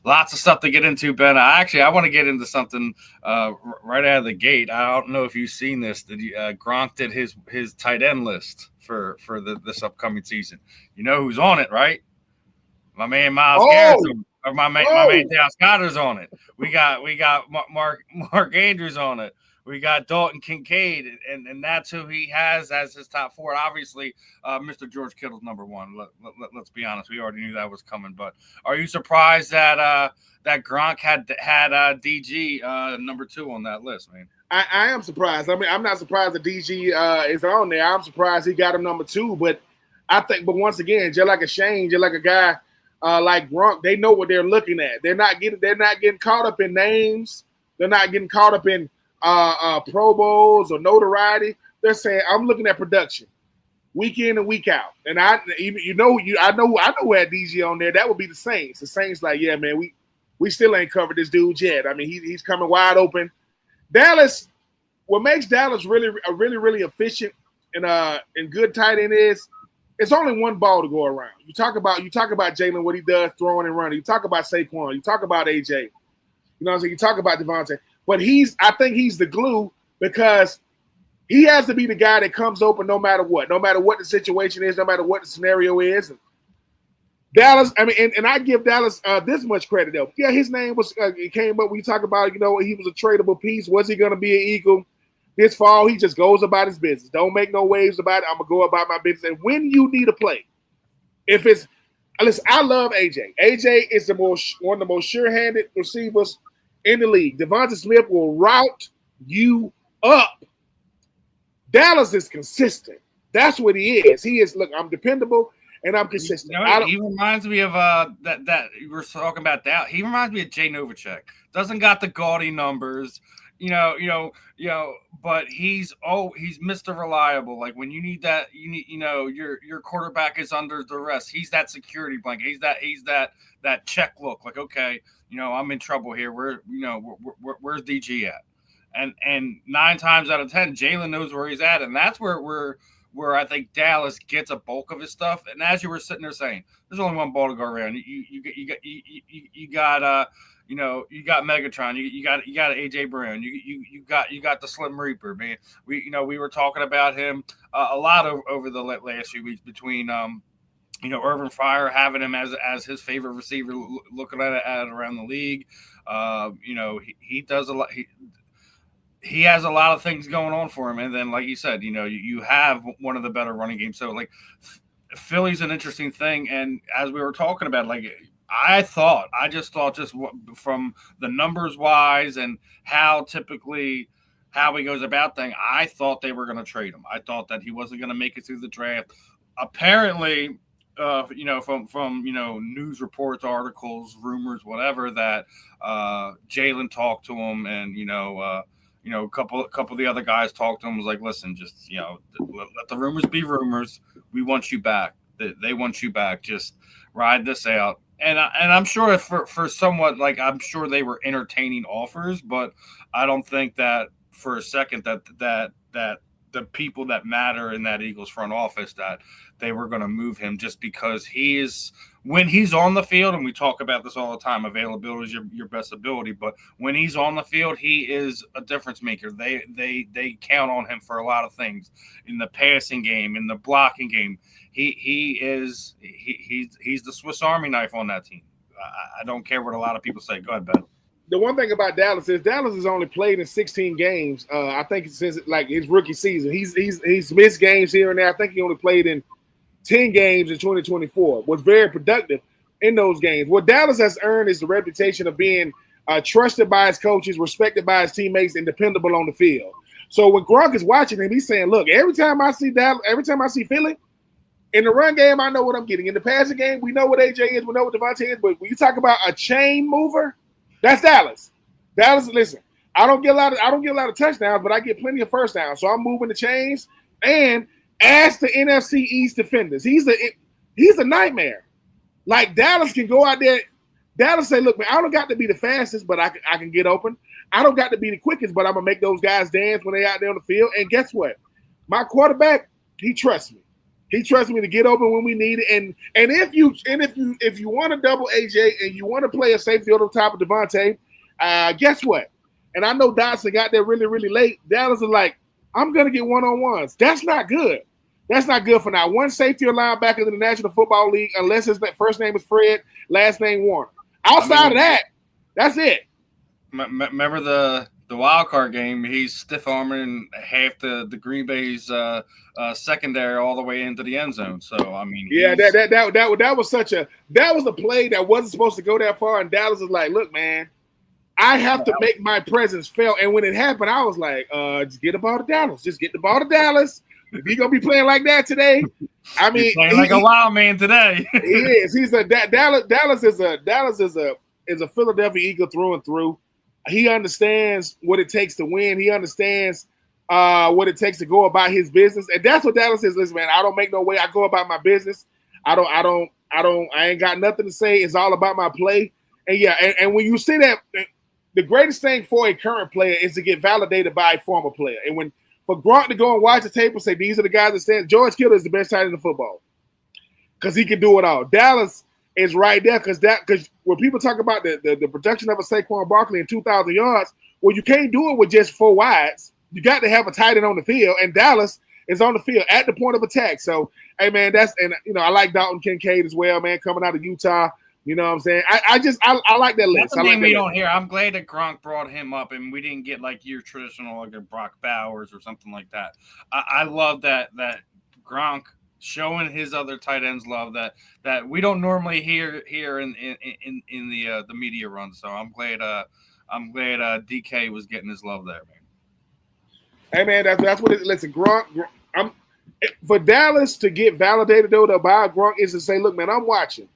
lots of stuff to get into, Ben. I want to get into something right out of the gate. I don't know if you've seen this. Gronk did his tight end list for this upcoming season. You know who's on it, right? My man Miles Garrett. Or my man Dallas Goedert's on it. We got Mark Andrews on it. We got Dalton Kincaid, and that's who he has as his top four. And obviously, Mr. George Kittle's number one. Let's be honest, we already knew that was coming. But are you surprised that Gronk had DG number two on that list, man? I am surprised. I mean, I'm not surprised that DG is on there. I'm surprised he got him number two. But once again, just like a Shane, just like a guy like Gronk, they know what they're looking at. They're not getting caught up in names. They're not getting caught up in Pro Bowls or notoriety. They're saying, I'm looking at production, week in and week out. And I know who had DG on there. That would be the Saints. The Saints, like, yeah, man, we still ain't covered this dude yet. I mean, he's coming wide open. Dallas, what makes Dallas really efficient and good tight end is it's only one ball to go around. You talk about Jalen, what he does throwing and running. You talk about Saquon. You talk about AJ. You know what I'm saying? You talk about Devontae. But I think he's the glue because he has to be the guy that comes open no matter what the situation is, no matter what the scenario is. And Dallas, I mean, and I give Dallas this much credit though. Yeah, his name was it came up when you talk about, he was a tradable piece. Was he going to be an Eagle this fall? He just goes about his business. Don't make no waves about it. I'm gonna go about my business. And when you need a play, listen, I love AJ. AJ is one of the most sure-handed receivers in the league. Devonta Smith will route you up. Dallas is consistent. That's what he is. He is. Look, I'm dependable. And I'm consistent. He reminds me of that you were talking about. That he reminds me of Jay Novacek. Doesn't got the gaudy numbers, but he's Mr. Reliable. Like when you need that, your quarterback is under duress. He's that security blanket. He's that check look. Like, okay, I'm in trouble here. Where's DG at? And 9 times out of 10, Jalen knows where he's at, and that's where I think Dallas gets a bulk of his stuff. And as you were sitting there saying, there's only one ball to go around. You got Megatron. You got AJ Brown. You got the Slim Reaper, man. We were talking about him a lot over the last few weeks between Urban Fire having him as his favorite receiver, looking at it around the league. He does a lot. He has a lot of things going on for him. And then, like you said, you have one of the better running games. So, like, Philly's an interesting thing. And as we were talking about, like, I just thought from the numbers wise and how he goes about things, I thought they were going to trade him. I thought that he wasn't going to make it through the draft. Apparently, from news reports, articles, rumors, whatever, that Jalen talked to him, and a couple of the other guys talked to him, was like, listen, just let the rumors be rumors. We want you back. They want you back. Just ride this out. And I'm sure for somewhat, like, I'm sure they were entertaining offers, but I don't think that for a second that the people that matter in that Eagles front office, that they were going to move him just because when he's on the field, and we talk about this all the time, availability is your best ability, but when he's on the field, he is a difference maker. They count on him for a lot of things in the passing game, in the blocking game. He's the Swiss Army knife on that team. I don't care what a lot of people say. Go ahead, Ben. The one thing about Dallas is Dallas has only played in 16 games. I think since like his rookie season, he's missed games here and there. I think he only played in 10 games in 2024. Was very productive in those games. What Dallas has earned is the reputation of being trusted by his coaches, respected by his teammates, and dependable on the field. So when Gronk is watching him, he's saying, "Look, every time I see Dallas, every time I see Philly, in the run game, I know what I'm getting. In the passing game, we know what AJ is, we know what Devontae is. But when you talk about a chain mover, that's Dallas. Dallas, listen, I don't get a lot of touchdowns, but I get plenty of first downs. So I'm moving the chains. And as the NFC East defenders, he's a nightmare. Like Dallas can go out there. Dallas say, look, man, I don't got to be the fastest, but I can get open. I don't got to be the quickest, but I'm gonna make those guys dance when they out there on the field. And guess what? My quarterback, he trusts me. He trusts me to get open when we need it. And if you want to double AJ and you want to play a safety over top of Devontae, guess what? And I know Dotson got there really, really late. Dallas is like, I'm gonna get one-on-ones. That's not good. That's not good for now. One safety or linebacker in the National Football League, unless his first name is Fred, last name Warner. Outside of that, that's it. Remember the wild card game? He's stiff arming half the Green Bay's secondary all the way into the end zone. So I mean, yeah, that was a play that wasn't supposed to go that far, and Dallas was like, "Look, man, I have to make my presence felt." And when it happened, I was like, "Just get the ball to Dallas. Just get the ball to Dallas. If you're gonna be playing like that today, I mean, playing like a wild man today." He is. He's a Dallas is a Philadelphia Eagle through and through. He understands what it takes to win. He understands what it takes to go about his business, and that's what Dallas is. Listen, man, I don't make no way. I go about my business. I ain't got nothing to say. It's all about my play. And yeah, and when you see that, the greatest thing for a current player is to get validated by a former player. And when for Gronk to go and watch the tape and say these are the guys that stand, George Kittle is the best tight end in football because he can do it all. Dallas is right there because when people talk about the production of a Saquon Barkley in 2,000 yards, well, you can't do it with just four wides. You got to have a tight end on the field, and Dallas is on the field at the point of attack. So, hey, man, I like Dalton Kincaid as well, man, coming out of Utah. You know what I'm saying? I like that list. That's the name we don't hear. I'm glad that Gronk brought him up, and we didn't get like your traditional like a Brock Bowers or something like that. I love that Gronk showing his other tight ends love that we don't normally hear in the media run. So I'm glad DK was getting his love there, man. Hey man, that's what it. Listen, Gronk. For Dallas to get validated though to buy Gronk is to say, look, man, I'm watching,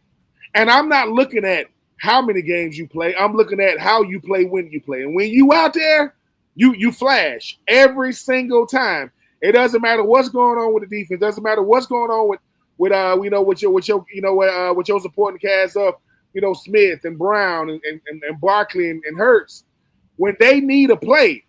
and I'm not looking at how many games you play. I'm looking at how you play when you play, and when you out there, you flash every single time. It doesn't matter what's going on with the defense. Doesn't matter what's going on with your supporting cast of Smith and Brown and Barkley and Hurts. When they need a play,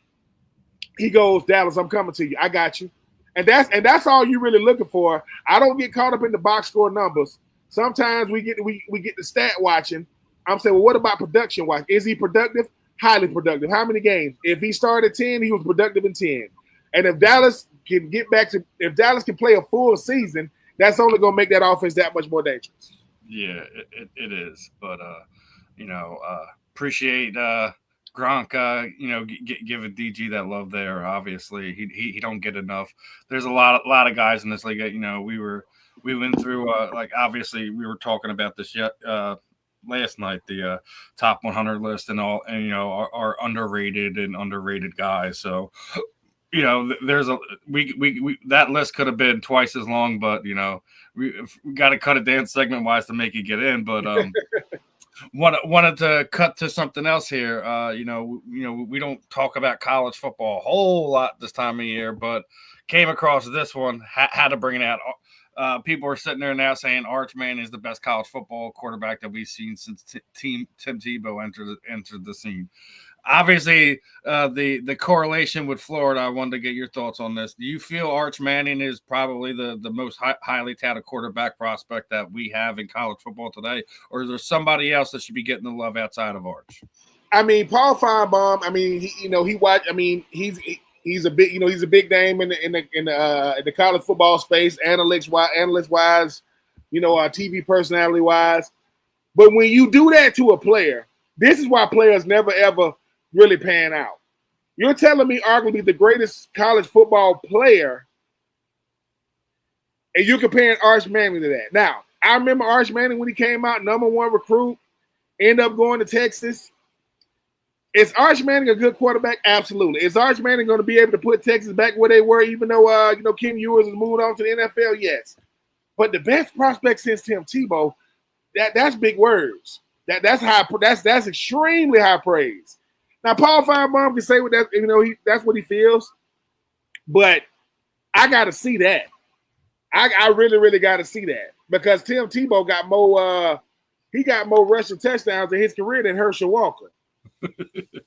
he goes, Dallas, I'm coming to you. I got you. And that's all you're really looking for. I don't get caught up in the box score numbers. Sometimes we get the stat watching. I'm saying, well, what about production watch? Is he productive? Highly productive. How many games? If he started 10, he was productive in 10. And if Dallas can play a full season, that's only going to make that offense that much more dangerous. Yeah, it is. But appreciate Gronk. Giving DG that love there. Obviously, he don't get enough. There's a lot of guys in this league. We went through obviously we were talking about this last night, the top 100 list and all, and our underrated guys. So. There's we that list could have been twice as long, but we got to cut it down segment wise to make it get in. But wanted to cut to something else here. We don't talk about college football a whole lot this time of year, but came across this one, had to bring it out. People are sitting there now saying Archman is the best college football quarterback that we've seen since Tim Tebow entered the scene. Obviously, the correlation with Florida, I wanted to get your thoughts on this. Do you feel Arch Manning is probably the most highly touted quarterback prospect that we have in college football today? Or is there somebody else that should be getting the love outside of Arch? I mean, Paul Feinbaum, he's a big name in the college football space, analyst wise, TV personality wise. But when you do that to a player, this is why players never, ever really pan out. You're telling me arguably the greatest college football player, and you're comparing Arch Manning to that. Now, I remember Arch Manning when he came out, #1 recruit, end up going to Texas. Is Arch Manning a good quarterback? Absolutely. Is Arch Manning going to be able to put Texas back where they were, even though Ken Ewers has moved on to the NFL? Yes. But the best prospect since Tim Tebow, that's big words. That's high. That's extremely high praise. Now, Paul Finebaum can say what that that's what he feels, but I got to see that. I really, really got to see that because Tim Tebow got more. He got more rushing touchdowns in his career than Herschel Walker.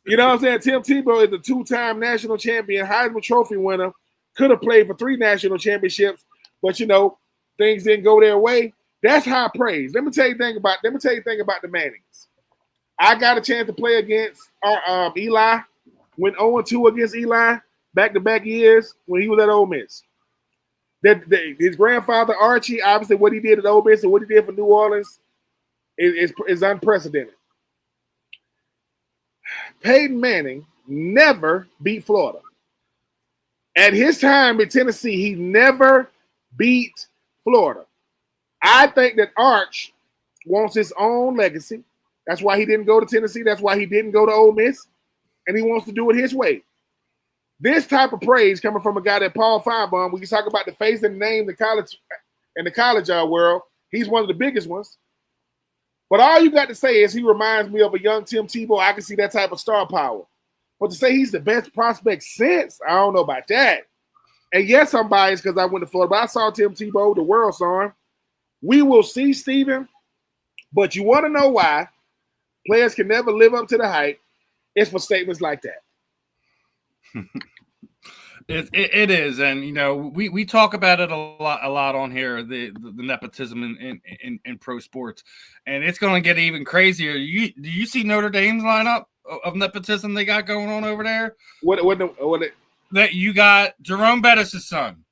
You know what I'm saying? Tim Tebow is a 2-time national champion, Heisman Trophy winner. Could have played for 3 national championships, but things didn't go their way. That's high praise. Let me tell you a thing about the Mannings. I got a chance to play against Eli. Went 0-2 against Eli back-to-back years when he was at Ole Miss. His grandfather Archie, obviously, what he did at Ole Miss and what he did for New Orleans is unprecedented. Peyton Manning never beat Florida. At his time in Tennessee, he never beat Florida. I think that Arch wants his own legacy. That's why he didn't go to Tennessee. That's why he didn't go to Ole Miss. And he wants to do it his way. This type of praise coming from a guy that Paul Finebaum, when you talk about the face and the name in the college world, he's one of the biggest ones. But all you got to say is he reminds me of a young Tim Tebow. I can see that type of star power. But to say he's the best prospect since, I don't know about that. And yes, I'm biased because I went to Florida, but I saw Tim Tebow, the world saw him. We will see, Steven. But you want to know why players can never live up to the hype? It's for statements like that. It is, and we talk about it a lot on here, the nepotism in pro sports, and it's going to get even crazier. Do you see Notre Dame's lineup of nepotism they got going on over there? That you got Jerome Bettis' son,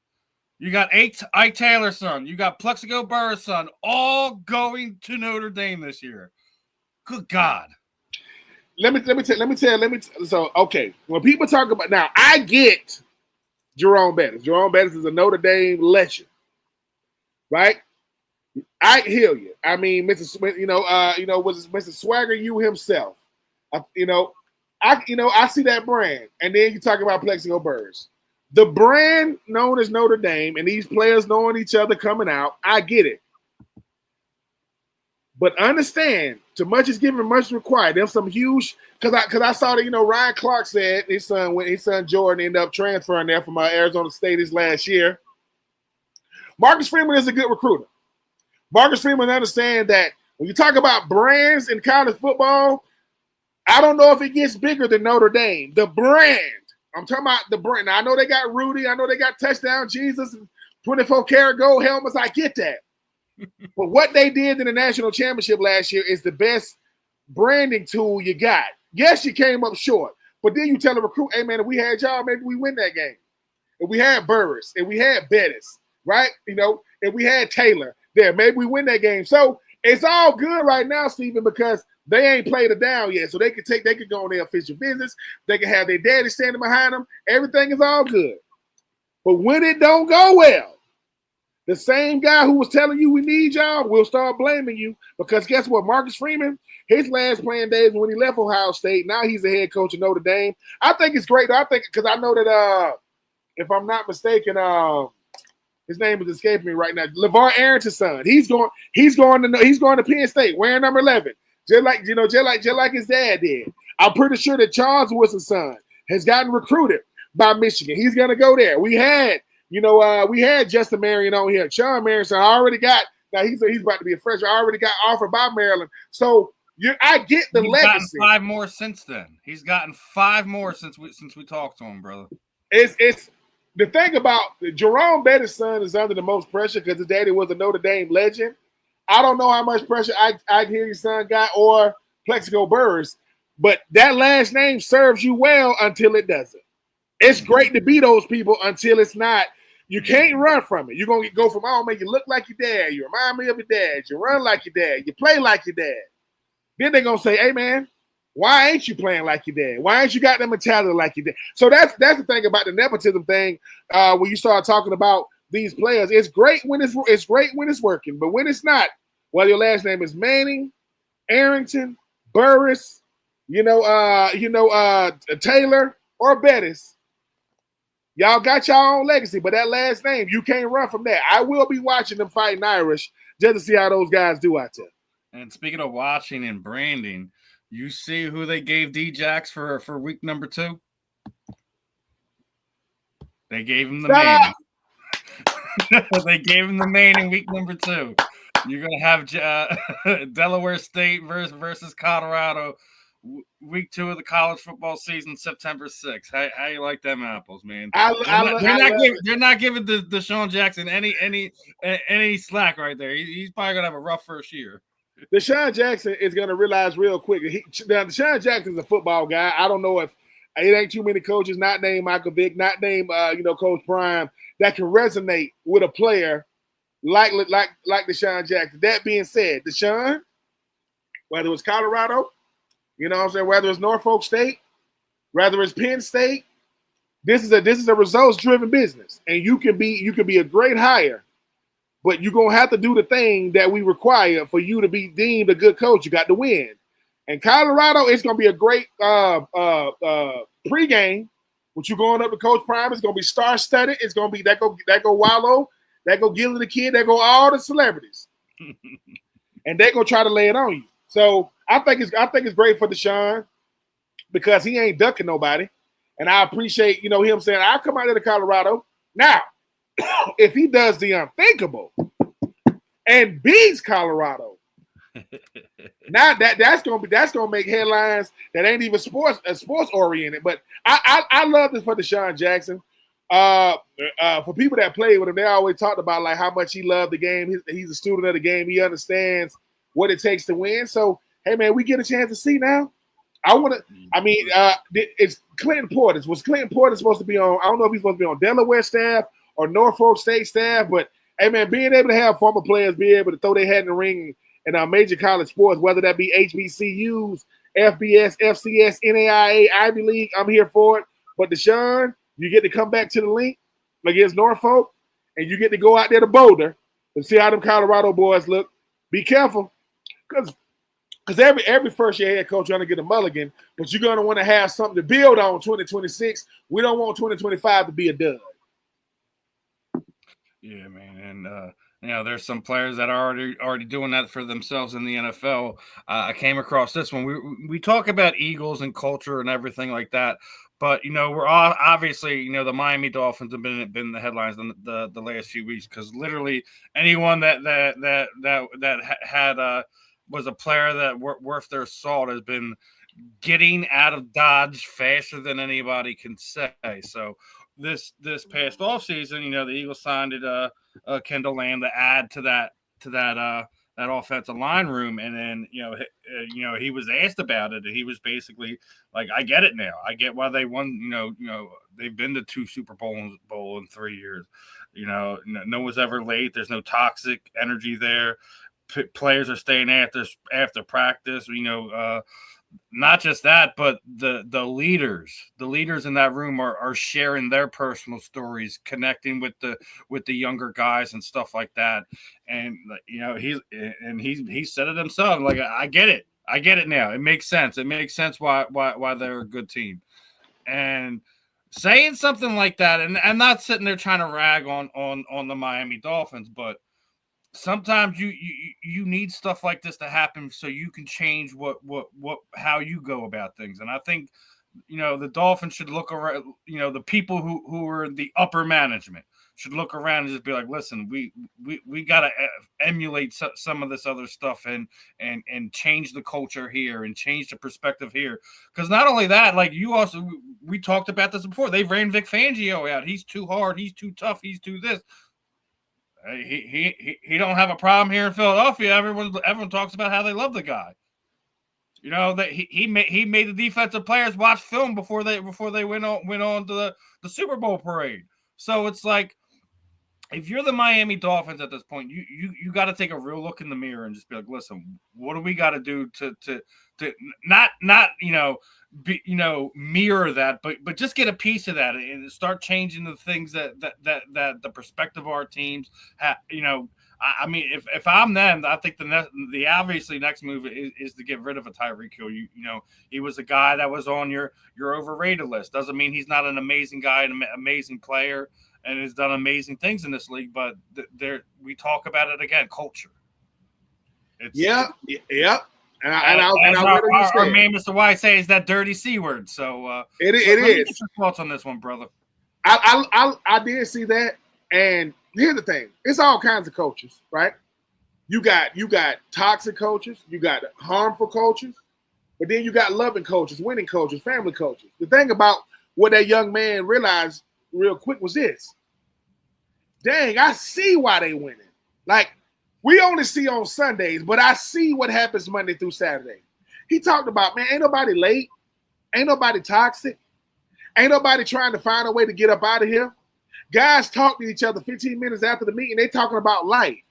you got Ike Taylor's son, you got Plexico Burr's son, all going to Notre Dame this year. Good God. So, okay, when people talk about, now I get Jerome Bettis. Jerome Bettis is a Notre Dame legend, right? I hear you. I mean, was Mr. Swagger you himself? I see that brand, and then you talk about Plexico Burrs, the brand known as Notre Dame, and these players knowing each other coming out. I get it. But understand, too much is given, much required. There's some huge, because I saw that Ryan Clark said his son Jordan ended up transferring there from Arizona State his last year. Marcus Freeman is a good recruiter. Marcus Freeman understands that when you talk about brands in college football, I don't know if it gets bigger than Notre Dame. The brand. I'm talking about the brand. Now, I know they got Rudy. I know they got Touchdown Jesus and 24-karat gold helmets. I get that. But what they did in the national championship last year is the best branding tool you got. Yes, you came up short, but then you tell a recruit, hey, man, if we had y'all, maybe we win that game. If we had Burris, if we had Bettis, right? If we had Taylor there, maybe we win that game. So it's all good right now, Stephen, because they ain't played it down yet. So they could go on their official visits. They can have their daddy standing behind them. Everything is all good. But when it don't go well, the same guy who was telling you we need y'all will start blaming you because guess what? Marcus Freeman, his last playing days when he left Ohio State, now he's the head coach of Notre Dame. I think it's great. I think because I know that if I'm not mistaken, his name is escaping me right now. LeVar Arrington's son. He's going to Penn State wearing number 11, just like his dad did. I'm pretty sure that Charles Wilson's son has gotten recruited by Michigan. He's going to go there. We had Justin Marion on here. Sean Marion already got. Now he's about to be a freshman. Already got offered by Maryland. So I get the legacy. He's gotten 5 more since then. He's gotten 5 more since we talked to him, brother. It's the thing about Jerome Bettis' son is under the most pressure because his daddy was a Notre Dame legend. I don't know how much pressure I hear your son got or Plexico Burrs, but that last name serves you well until it doesn't. It's great to be those people until it's not. You can't run from it. You're gonna go from make you look like your dad. You remind me of your dad. You run like your dad. You play like your dad. Then they're gonna say, "Hey man, why ain't you playing like your dad? Why ain't you got that mentality like your dad?" So that's the thing about the nepotism thing. When you start talking about these players, it's great when it's working, but when it's not, whether your last name is Manning, Arrington, Burris, Taylor or Bettis, y'all got your own legacy, but that last name, you can't run from that. I will be watching them fighting Irish just to see how those guys do out there. And speaking of watching and branding, you see who they gave D-Jax for week number 2? They gave him the Manning. They gave him the Manning week number 2. You're going to have Delaware State versus Colorado week 2 of the college football season, September 6th. How you like them apples, man? They're not giving Deshaun Jackson any slack right there. He's probably going to have a rough first year. Deshaun Jackson is going to realize real quick. Deshaun Jackson is a football guy. I don't know if it ain't too many coaches, not named Michael Vick, not named Coach Prime, that can resonate with a player like Deshaun Jackson. That being said, Deshaun, whether it's Colorado, whether it's Norfolk State, whether it's Penn State, this is a results-driven business, and you can be a great hire. But you're going to have to do the thing that we require for you to be deemed a good coach. You got to win. And Colorado, it's going to be a great pregame. What you going up to Coach Prime, it's going to be star-studded. It's going to be that go Wallow, that go Gilly the Kid, that go all the celebrities. And they're going to try to lay it on you. So I think it's great for Deshaun because he ain't ducking nobody. And I appreciate, him saying, I'll come out there to Colorado. Now, if he does the unthinkable and beats Colorado, now that's gonna make headlines that ain't even sports oriented. But I love this for Deshaun Jackson. For people that play with him, they always talked about like how much he loved the game. He's a student of the game. He understands what it takes to win. So hey man, we get a chance to see now. It's Clinton Portis. Was Clinton Portis supposed to be on? I don't know if he's supposed to be on Delaware staff or Norfolk State staff, but hey man, being able to have former players be able to throw their hat in the ring in major college sports, whether that be HBCUs, FBS, FCS, NAIA, Ivy League, I'm here for it. But Deshaun, you get to come back to the link against Norfolk, and you get to go out there to Boulder and see how them Colorado boys look. Be careful, because every first year head coach trying to get a mulligan, but you're going to want to have something to build on 2026. We don't want 2025 to be a dud. Yeah, man, and there's some players that are already doing that for themselves in the NFL. I came across this one. We talk about Eagles and culture and everything like that, but we're all obviously the Miami Dolphins have been in the headlines in the last few weeks because literally anyone that had was a player that worth their salt has been getting out of Dodge faster than anybody can say. So this past offseason, the Eagles signed Kendall Lamb to add to that offensive line room, and then he was asked about it, and he was basically like, "I get it now. I get why they won. They've been to 2 Super Bowls in 3 years. No one's ever late. There's no toxic energy there. Players are staying after practice. Not just that, but the leaders in that room are sharing their personal stories, connecting with the younger guys and stuff like that. And he said it himself. Like, I get it now. It makes sense. It makes sense why they're a good team. And saying something like that, and not sitting there trying to rag on the Miami Dolphins, but sometimes you need stuff like this to happen so you can change how you go about things. And I think the Dolphins should look around. The people who are the upper management should look around and just be like, listen, we got to emulate some of this other stuff and change the culture here and change the perspective here. Because not only that, like we talked about this before, they ran Vic Fangio out. He's too hard. He's too tough. He's too this. He don't have a problem here in Philadelphia. Everyone talks about how they love the guy. That he made the defensive players watch film before they went on to the Super Bowl parade. So it's like if you're the Miami Dolphins at this point, you got to take a real look in the mirror and just be like, listen, what do we got to do to not mirror that, but just get a piece of that and start changing the things that the perspective of our teams have. I mean, if I'm them, I think the obviously next move is to get rid of a Tyreek Hill. He was a guy that was on your overrated list. Doesn't mean he's not an amazing guy, an amazing player, and has done amazing things in this league. But we talk about it again, culture. Yep. And our man, Mr. White, says that dirty C word. So it is. What's your thoughts on this one, brother? I did see that, and here's the thing: it's all kinds of coaches, right? You got toxic coaches, you got harmful coaches, but then you got loving coaches, winning coaches, family coaches. The thing about what that young man realized real quick was this: dang, I see why they winning. Like, we only see on Sundays, but I see what happens Monday through Saturday. He talked about, man, ain't nobody late, ain't nobody toxic, ain't nobody trying to find a way to get up out of here. Guys talk to each other 15 minutes after the meeting. They talking about life.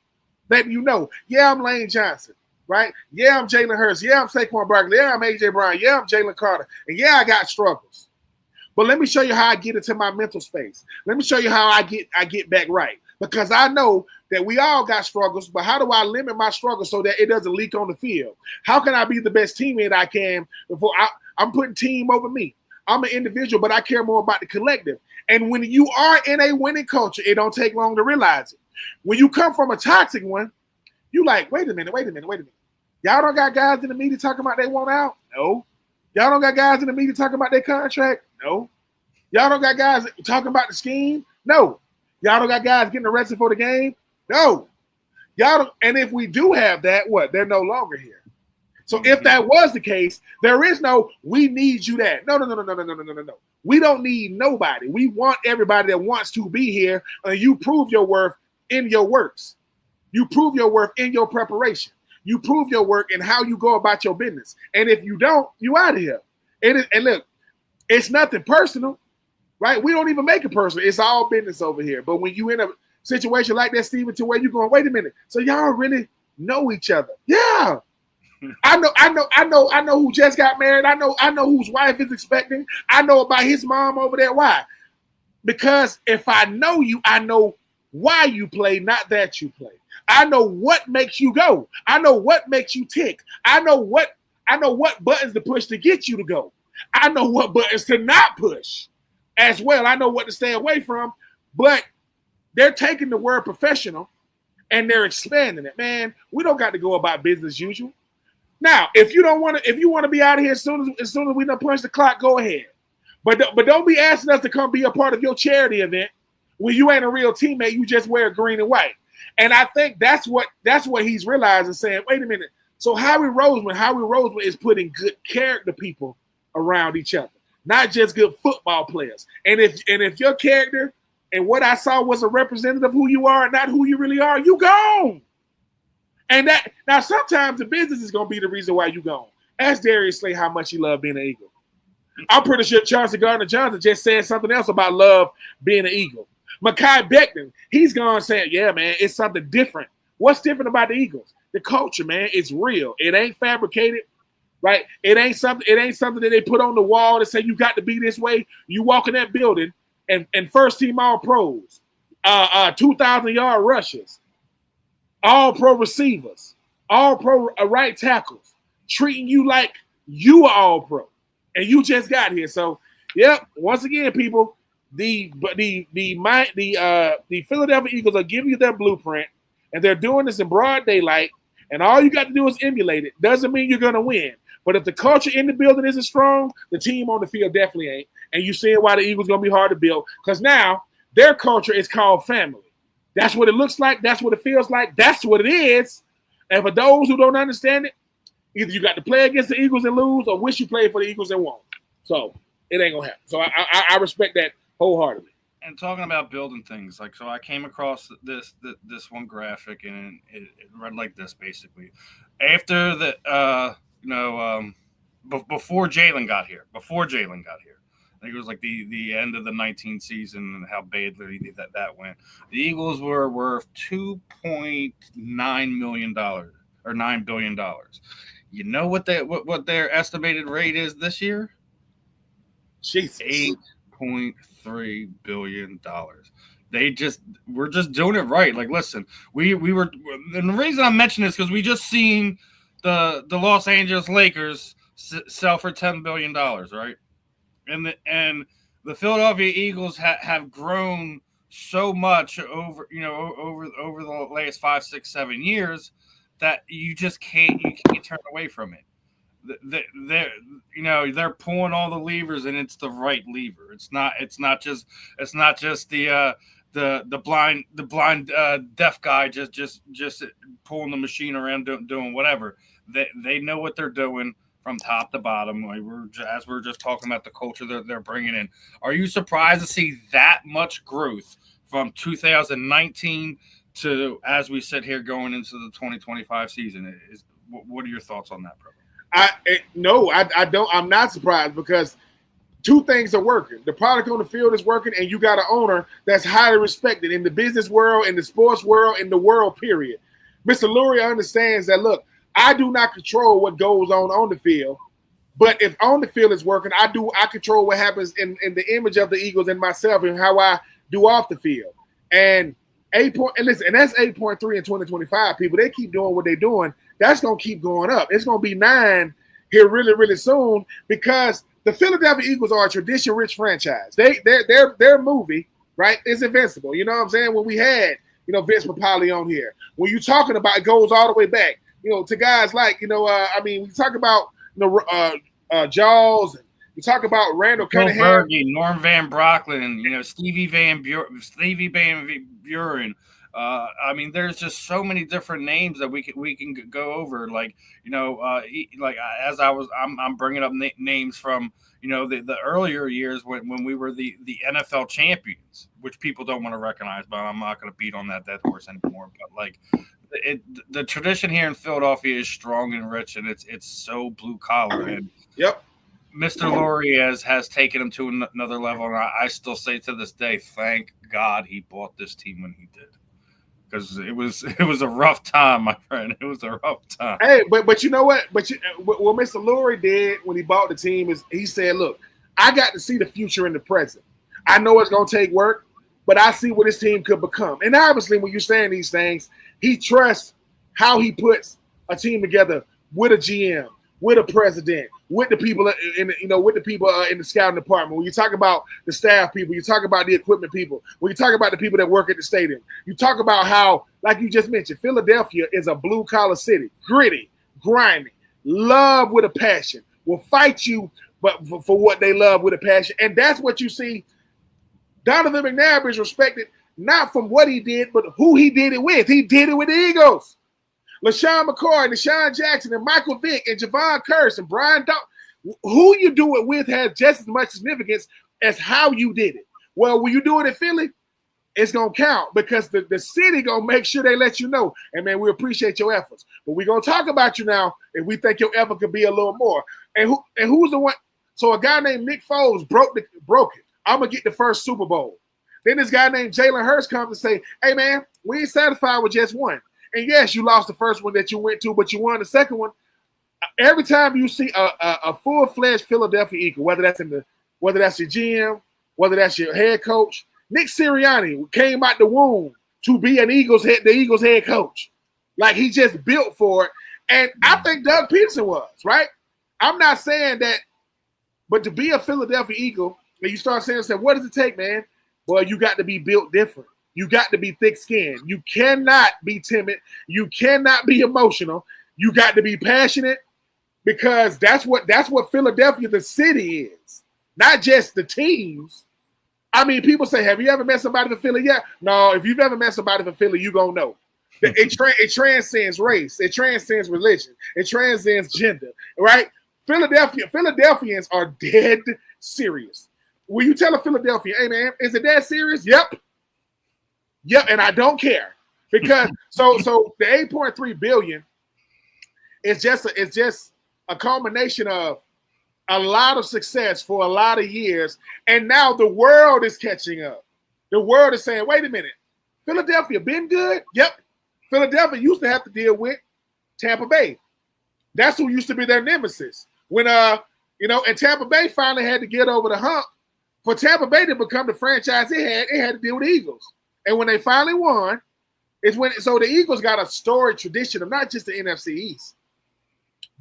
That yeah, I'm Lane Johnson, right? Yeah, I'm Jalen Hurts. Yeah, I'm Saquon Barkley. Yeah, I'm A.J. Brown. Yeah, I'm Jalen Carter. And yeah, I got struggles. But let me show you how I get into my mental space. Let me show you how I get back right. Because I know that we all got struggles, but how do I limit my struggles so that it doesn't leak on the field? How can I be the best teammate I can before I'm putting team over me? I'm an individual, but I care more about the collective. And when you are in a winning culture, it don't take long to realize it. When you come from a toxic one, you like, wait a minute. Y'all don't got guys in the media talking about they want out? No. Y'all don't got guys in the media talking about their contract? No. Y'all don't got guys talking about the scheme? No. Y'all don't got guys getting arrested for the game? No. Y'all don't, and if we do have that, what? They're no longer here. So if that was the case, there is no, we need you that. No. We don't need nobody. We want everybody that wants to be here, and you prove your worth in your works. You prove your worth in your preparation. You prove your work in how you go about your business. And if you don't, you out of here. And look, it's nothing personal, right? We don't even make it personal. It's all business over here. But when you in a situation like that, Steven, to where you're going, wait a minute, so y'all really know each other. Yeah. I know who just got married. I know whose wife is expecting. I know about his mom over there. Why? Because if I know you, I know why you play, not that you play. I know what makes you go. I know what makes you tick. I know what buttons to push to get you to go. I know what buttons to not push as well. I know what to stay away from. But they're taking the word professional and they're expanding it. Man, we don't got to go about business as usual. Now, if you want to be out of here as soon as we done punch the clock, go ahead. But don't be asking us to come be a part of your charity event when you ain't a real teammate. You just wear green and white. And I think that's what he's realizing, saying, wait a minute. So Howie Roseman is putting good character people around each other, not just good football players. And if your character and what I saw was a representative of who you are and not who you really are, you gone. And that now sometimes the business is going to be the reason why you gone. Ask Darius Slay how much he loved being an Eagle. I'm pretty sure Chauncey Gardner-Johnson just said something else about love being an Eagle. Mekhi Becton, he's gone saying, yeah, man, it's something different. What's different about the Eagles? The culture, man, it's real. It ain't fabricated, right? It ain't something that they put on the wall to say you got to be this way. You walk in that building and first team all pros, 2,000-yard rushes, all pro receivers, all pro right tackles, treating you like you are all pro, and you just got here. So, yep. Once again, people, the Philadelphia Eagles are giving you their blueprint, and they're doing this in broad daylight. And all you got to do is emulate it. Doesn't mean you're gonna win, but if the culture in the building isn't strong, the team on the field definitely ain't. And you seeing why the Eagles gonna be hard to build, because now their culture is called family. That's what it looks like. That's what it feels like. That's what it is. And for those who don't understand it, either you got to play against the Eagles and lose, or wish you played for the Eagles and won. So it ain't gonna happen. So I respect that wholeheartedly. And talking about building things, so I came across this one graphic, and it read like this basically. After the before Jalen got here, think it was like the end of the 19 season and how badly that went. The Eagles were worth $2.9 million or $9 billion. You know what their estimated rate is this year? Jesus. $8.3 billion. We're just doing it right. Like, listen, we were, and the reason I mention this because we just seen the Los Angeles Lakers sell for $10 billion, right? And the Philadelphia Eagles have grown so much over the last 5, 6, 7 years that you can't turn away from it. They're pulling all the levers and it's the right lever. It's not just the blind deaf guy just pulling the machine around doing whatever. They know what they're doing from top to bottom. Like we're just talking about the culture they're bringing in. Are you surprised to see that much growth from 2019 to as we sit here going into the 2025 season? What are your thoughts on that, bro? No, I don't. I'm not surprised because two things are working. The product on the field is working, and you got an owner that's highly respected in the business world, in the sports world, in the world, period. Mr. Lurie understands that, look, I do not control what goes on the field, but if on the field is working, I control what happens in the image of the Eagles and myself and how I do off the field. And that's 8.3 in 2025, people. They keep doing what they're doing. That's going to keep going up. It's going to be 9 here really, really soon because the Philadelphia Eagles are a tradition-rich franchise. Their movie, right, is invincible. You know what I'm saying? When we had, Vince Papale on here, when you're talking about, it goes all the way back, to guys like, we talk about, Jaws, and we talk about Randall Cunningham, Norm Van Brocklin, Stevie Van Buren. There's just so many different names that we can go over. I'm bringing up names from the earlier years when we were the NFL champions, which people don't want to recognize, but I'm not going to beat on that horse anymore. But the tradition here in Philadelphia is strong and rich, and it's so blue collar. And yep. Mr. Lurie has taken him to another level, and I still say to this day, thank God he bought this team when he did. Because it was a rough time, my friend. It was a rough time. Hey, but you know what? What Mr. Lurie did when he bought the team is he said, "Look, I got to see the future in the present. I know it's gonna take work, but I see what this team could become." And obviously, when you're saying these things, he trusts how he puts a team together with a GM, with a president, with the people in the scouting department. When you talk about the staff people, you talk about the equipment people. When you talk about the people that work at the stadium, you talk about how, like you just mentioned, Philadelphia is a blue collar city, gritty, grimy, love with a passion, will fight you, but for what they love with a passion, and that's what you see. Donovan McNabb is respected not from what he did, but who he did it with. He did it with the Eagles. LaShawn McCoy and Deshaun Jackson and Michael Vick and Javon Curse and Brian Dalton. Who you do it with has just as much significance as how you did it. Well, when you do it in Philly, it's going to count because the city going to make sure they let you know. And, man, we appreciate your efforts. But we're going to talk about you now if we think your effort could be a little more. And who's the one? So a guy named Nick Foles broke it. I'm going to get the first Super Bowl. Then this guy named Jalen Hurts comes and say, hey, man, we ain't satisfied with just one. And yes, you lost the first one that you went to, but you won the second one. Every time you see a full-fledged Philadelphia Eagle, whether that's your GM, whether that's your head coach, Nick Sirianni came out the womb to be the Eagles head coach. Like he just built for it. And I think Doug Peterson was, right? I'm not saying that, but to be a Philadelphia Eagle, and you start saying, what does it take, man? Well, you got to be built different. You got to be thick-skinned. You cannot be timid. You cannot be emotional. You got to be passionate because that's what Philadelphia, the city, is. Not just the teams. I mean, people say, have you ever met somebody from Philly yet? No, if you've ever met somebody from Philly, you're going to know. It transcends race. It transcends religion. It transcends gender, right? Philadelphians are dead serious. When you tell a Philadelphia, hey, man, is it that serious? Yep, and I don't care because so the 8.3 billion is just a culmination of a lot of success for a lot of years, and now the world is catching up. The world is saying, wait a minute, Philadelphia been good? Yep. Philadelphia used to have to deal with Tampa Bay. That's who used to be their nemesis. When and Tampa Bay finally had to get over the hump. For Tampa Bay to become the franchise it had to deal with the Eagles. And when they finally won, so the Eagles got a storied tradition of not just the NFC East,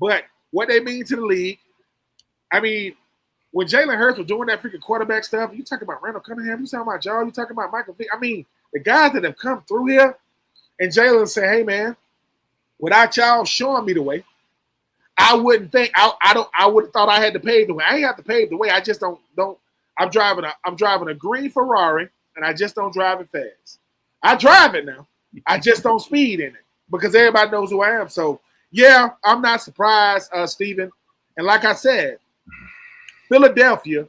but what they mean to the league. I mean, when Jalen Hurts was doing that freaking quarterback stuff, you talking about Randall Cunningham, you talking about Joe, you talking about Michael Vick. I mean, the guys that have come through here, and Jalen say, hey man, without y'all showing me the way, I wouldn't think I would have thought I had to pave the way. I ain't have to pave the way. I just don't. I'm driving a green Ferrari, and I just don't drive it fast. I drive it now. I just don't speed in it because everybody knows who I am. So yeah, I'm not surprised, Steven. And like I said, Philadelphia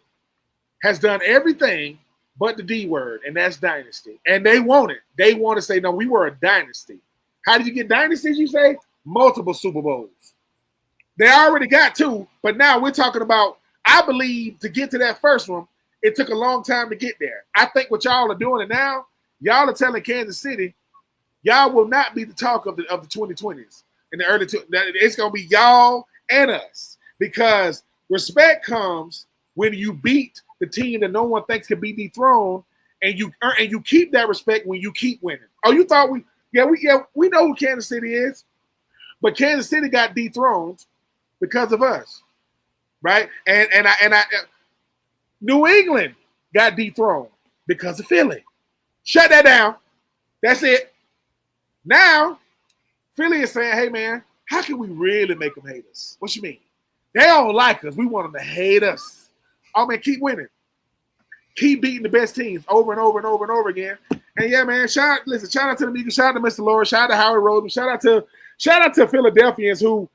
has done everything but the D word, and that's dynasty. And they want it. They want to say, no, we were a dynasty. How do you get dynasties, you say? Multiple Super Bowls. They already got 2, but now we're talking about, I believe, to get to that first one, it took a long time to get there. I think what y'all are doing now, y'all are telling Kansas City, y'all will not be the talk of the 2020s in the early it's going to be y'all and us, because respect comes when you beat the team that no one thinks can be dethroned, and you keep that respect when you keep winning. Oh, you thought we know who Kansas City is, but Kansas City got dethroned because of us, right? And New England got dethroned because of Philly. Shut that down. That's it. Now, Philly is saying, hey, man, how can we really make them hate us? What you mean? They don't like us. We want them to hate us. Oh, man, keep winning. Keep beating the best teams over and over and over and over again. And, yeah, man, shout out to the Eagles. Shout out to Mr. Lawrence. Shout out to Howard Roseman. Shout out to Philadelphians who,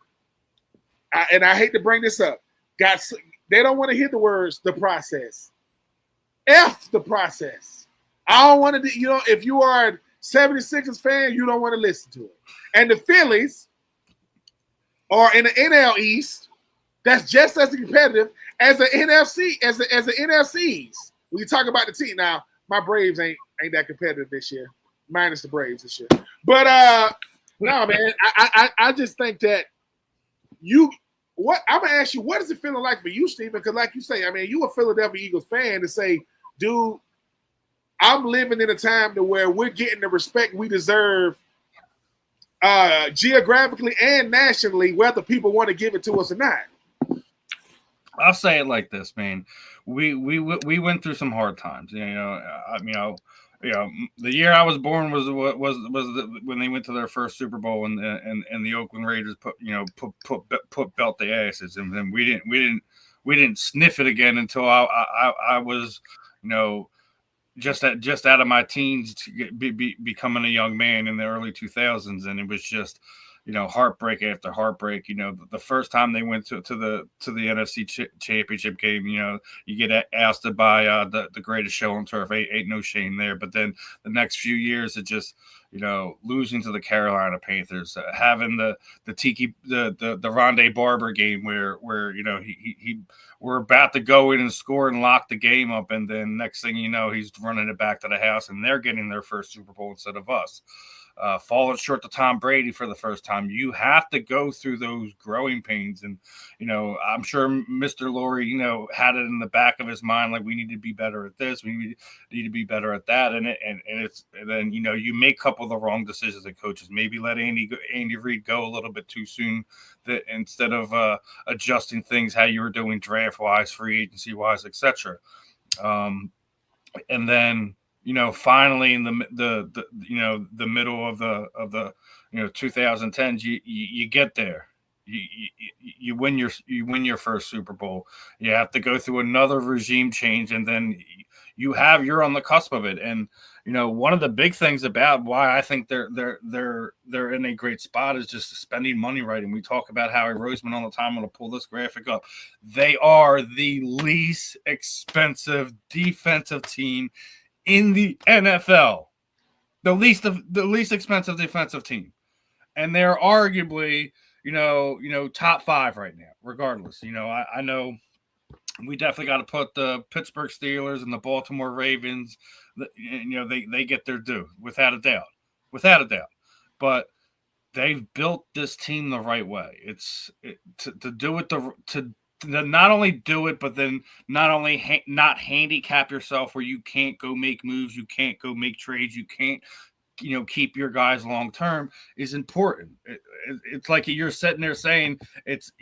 and I hate to bring this up, they don't want to hear the words, the process. F the process. I don't want to, if you are a 76ers fan, you don't want to listen to it. And the Phillies are in the NL East, that's just as competitive as the NFC, as the NFCs. When you talk about the team, now my Braves ain't that competitive this year, minus the Braves this year. But no, man, I just think that I'm gonna ask you, what is it feeling like for you, Stephen? Because like you say, I mean, you a Philadelphia Eagles fan to say, dude, I'm living in a time to where we're getting the respect we deserve geographically and nationally, whether people want to give it to us or not. I'll say it like this, man. We went through some hard times. The year I was born was when they went to their first Super Bowl and the Oakland Raiders put belt the asses, and then we didn't sniff it again until I was just out of my teens to becoming a young man in the early 2000s, and it was just heartbreak after heartbreak. The first time they went to the NFC championship game, you get asked to buy the greatest show on turf. Ain't no shame there. But then the next few years, it just losing to the Carolina Panthers, having the Rondé Barber game where he we're about to go in and score and lock the game up, and then next thing you know, he's running it back to the house, and they're getting their first Super Bowl instead of us. Falling short to Tom Brady for the first time. You have to go through those growing pains. And, I'm sure Mr. Lurie, had it in the back of his mind, like, we need to be better at this. We need to be better at that. And then, you make a couple of the wrong decisions as coaches. Maybe let Andy Reid go a little bit too soon instead of adjusting things, how you were doing draft-wise, free agency-wise, etc. And then, finally in the middle of the 2010s, you get there. You win your first Super Bowl. You have to go through another regime change, and then you're on the cusp of it. And one of the big things about why I think they're in a great spot is just spending money right. And we talk about Howie Roseman all the time. I'm going to pull this graphic up. They are the least expensive defensive team in the NFL, the least expensive defensive team, and they're arguably, top 5 right now. Regardless, I know we definitely got to put the Pittsburgh Steelers and the Baltimore Ravens. They get their due without a doubt, But they've built this team the right way. To do it to not only do it, but then not only not handicap yourself where you can't go make moves, you can't go make trades, you can't keep your guys long term is important. It's like you're sitting there saying it's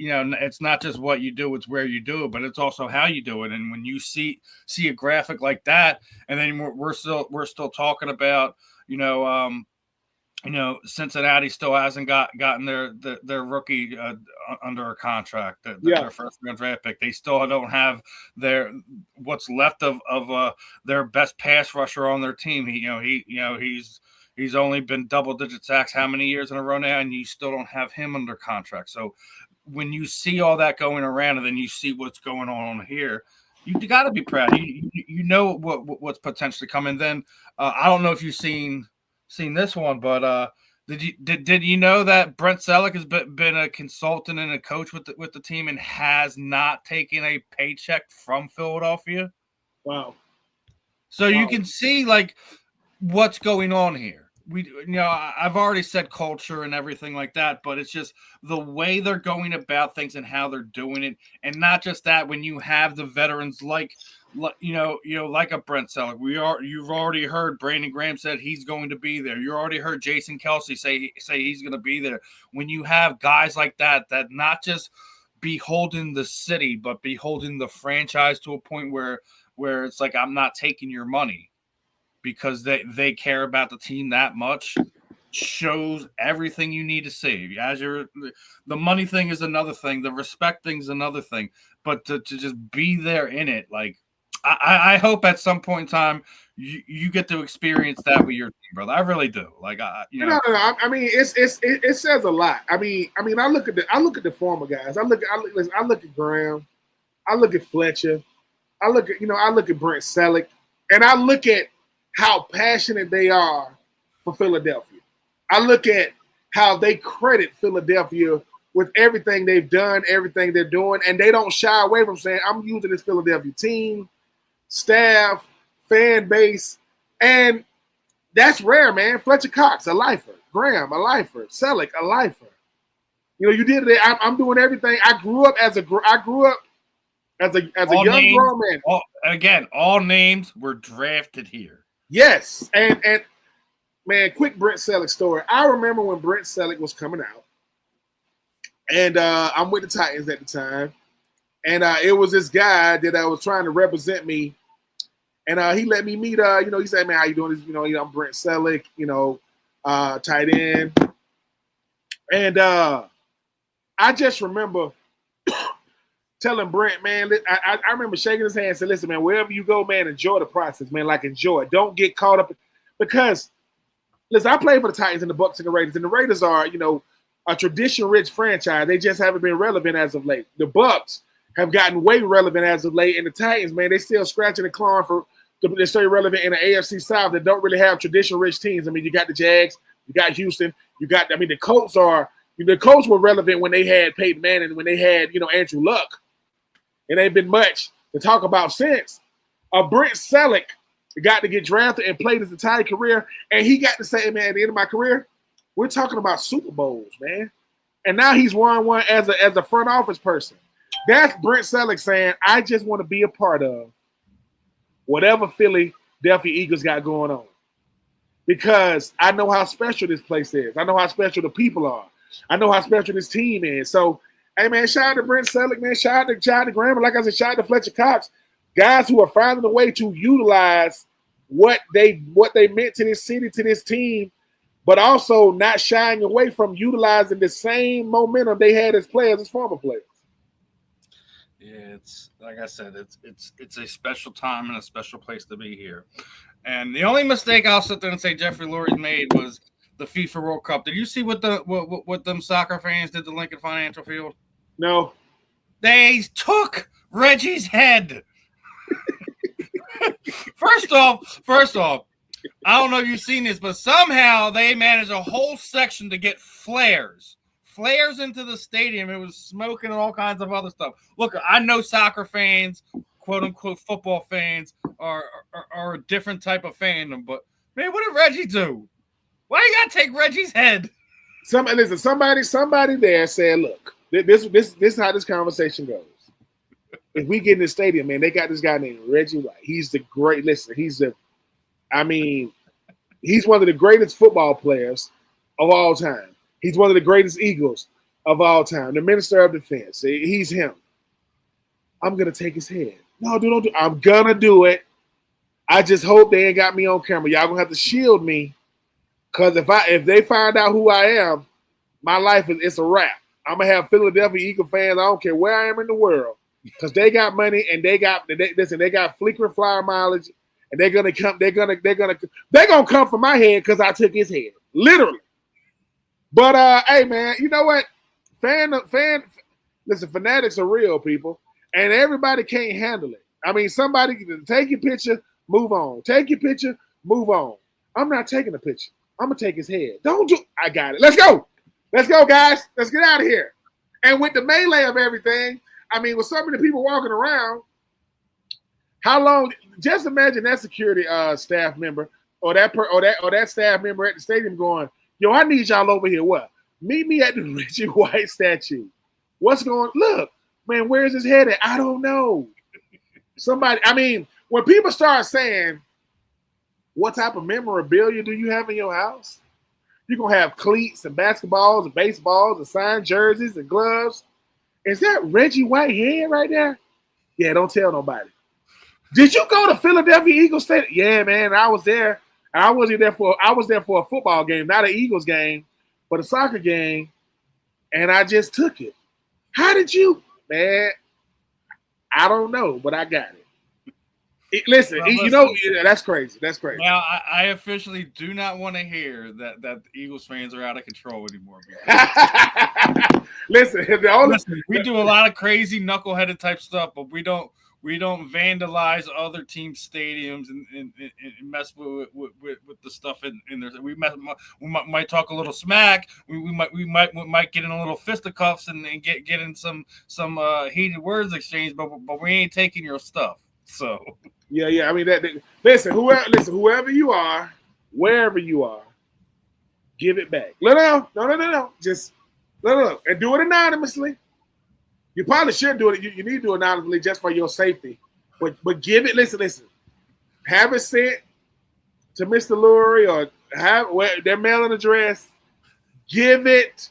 not just what you do, it's where you do it, but it's also how you do it. And when you see a graphic like that, and then we're still talking about Cincinnati still hasn't gotten their rookie under a contract, their first round draft pick. They still don't have what's left of their best pass rusher on their team. He's only been double-digit sacks how many years in a row now, and you still don't have him under contract. So when you see all that going around and then you see what's going on here, you got to be proud. You know what's potentially coming. Then I don't know if you've seen this one, but did you know that Brent Selleck has been a consultant and a coach with the team and has not taken a paycheck from Philadelphia? Wow. So you can see like what's going on here. I've already said culture and everything like that, but it's just the way they're going about things and how they're doing it. And not just that, when you have the veterans like a Brent Selleck, you've already heard Brandon Graham said he's going to be there. You already heard Jason Kelsey say he's going to be there. When you have guys like that not just beholden the city, but beholden the franchise to a point where it's like, I'm not taking your money, because they care about the team that much, shows everything you need to see. The money thing is another thing, the respect thing is another thing, but to just be there in it, like I hope at some point in time you get to experience that with your team, brother. I really do. Like No. I mean, it says a lot. I mean, I look at the former guys. I look at Graham. I look at Fletcher. I look at Brent Selleck, and I look at how passionate they are for Philadelphia. I look at how they credit Philadelphia with everything they've done, everything they're doing, and they don't shy away from saying, I'm using this Philadelphia team, staff, fan base, and that's rare, man. Fletcher Cox, a lifer. Graham, a lifer. Selleck, a lifer. You did it. I'm doing everything. I grew up as a young grown man. All names were drafted here. Yes, and man, quick Brent Selleck story. I remember when Brent Selleck was coming out, and I'm with the Titans at the time, and it was this guy that was trying to represent me, and he let me meet. He said, "Man, how you doing?" I'm Brent Selleck, tight end, and I just remember telling Brent, man, I remember shaking his hand and said, listen, man, wherever you go, man, enjoy the process, man. Like, enjoy it. Don't get caught up. Because, listen, I played for the Titans and the Bucs and the Raiders. And the Raiders are, a tradition-rich franchise. They just haven't been relevant as of late. The Bucs have gotten way relevant as of late. And the Titans, man, they still scratching and clawing to stay relevant in the AFC South that don't really have tradition-rich teams. I mean, you got the Jags. You got Houston. The Colts are – the Colts were relevant when they had Peyton Manning, when they had, Andrew Luck. It ain't been much to talk about since. Brent Selleck got to get drafted and played his entire career, and he got to say, man, at the end of my career, we're talking about Super Bowls, man. And now he's won one as a front office person. That's Brent Selleck saying, I just want to be a part of whatever Philadelphia Eagles got going on. Because I know how special this place is. I know how special the people are. I know how special this team is. So, hey, man, shout out to Brent Selleck, man. Shout out to Graham. Like I said, shout out to Fletcher Cox. Guys who are finding a way to utilize what they meant to this city, to this team, but also not shying away from utilizing the same momentum they had as players, as former players. Yeah, it's like I said, it's a special time and a special place to be here. And the only mistake I'll sit there and say Jeffrey Lurie's made was the FIFA World Cup. Did you see what them soccer fans did to Lincoln Financial Field? No. They took Reggie's head. First off, I don't know if you've seen this, but somehow they managed a whole section to get flares flares into the stadium. It was smoking and all kinds of other stuff. Look, I know soccer fans, quote unquote football fans, are a different type of fandom. But man, what did Reggie do? Why you gotta take Reggie's head? Somebody there said, "Look, this is how this conversation goes. If we get in the stadium, man, they got this guy named Reggie White. He's the great. Listen, he's one of the greatest football players of all time. He's one of the greatest Eagles of all time. The Minister of Defense. He's him. I'm gonna take his head. No, dude, don't do. I'm gonna do it. I just hope they ain't got me on camera. Y'all gonna have to shield me, because if they find out who I am, my life it's a wrap. I'm gonna have Philadelphia Eagle fans. I don't care where I am in the world, because they got money and they got flickering flyer mileage, and they're gonna come for my head because I took his head, literally. But hey, man, you know what? Listen, fanatics are real people, and everybody can't handle it. I mean, somebody take your picture, move on. Take your picture, move on. I'm not taking a picture. I'm gonna take his head. Don't do. I got it. Let's go, guys. Let's get out of here. And with the melee of everything, I mean, with so many people walking around, how long? Just imagine that security staff member or that staff member at the stadium going, "Yo, I need y'all over here. What? Meet me at the Reggie White statue. What's going? Look, man, where's his head at? I don't know." Somebody. I mean, when people start saying, "What type of memorabilia do you have in your house?" You're gonna have cleats and basketballs and baseballs and signed jerseys and gloves. Is that Reggie White head right there? Yeah, don't tell nobody. Did you go to Philadelphia Eagles Stadium? Yeah, man, I was there. I was there for a football game, not an Eagles game, but a soccer game, and I just took it. How did you, man? I don't know, but I got it. Listen, you know, that's crazy. That's crazy. Now, I officially do not want to hear that the Eagles fans are out of control anymore. Listen, we do a lot of crazy knuckleheaded type stuff, but we don't vandalize other teams' stadiums and mess with the stuff in there. We might talk a little smack. We might get in a little fisticuffs and get in some heated words exchange, but we ain't taking your stuff. So yeah. I mean listen, whoever you are, wherever you are, give it back. No. Just no, and do it anonymously. You probably should do it. You need to do it anonymously just for your safety. But give it. Listen. Have it sent to Mr. Lurie or have their mailing address. Give it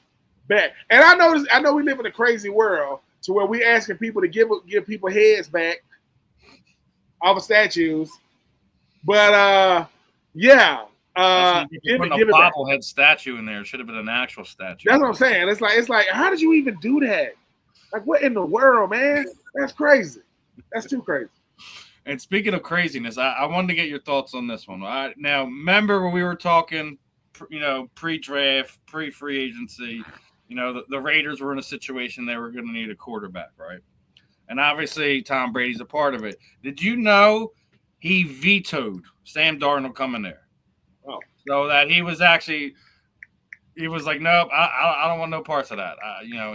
back. And I know we live in a crazy world to where we asking people to give people heads back off of statues. But yeah. Give a bobblehead statue in there. It should have been an actual statue. That's what I'm saying. It's like, how did you even do that? Like, what in the world, man? That's crazy. That's too crazy. And speaking of craziness, I wanted to get your thoughts on this one. Now, remember when we were talking, pre-draft, pre-free agency, the Raiders were in a situation they were going to need a quarterback, right? And obviously, Tom Brady's a part of it. Did you know he vetoed Sam Darnold coming there? Oh. So that he was like, nope, I don't want no parts of that.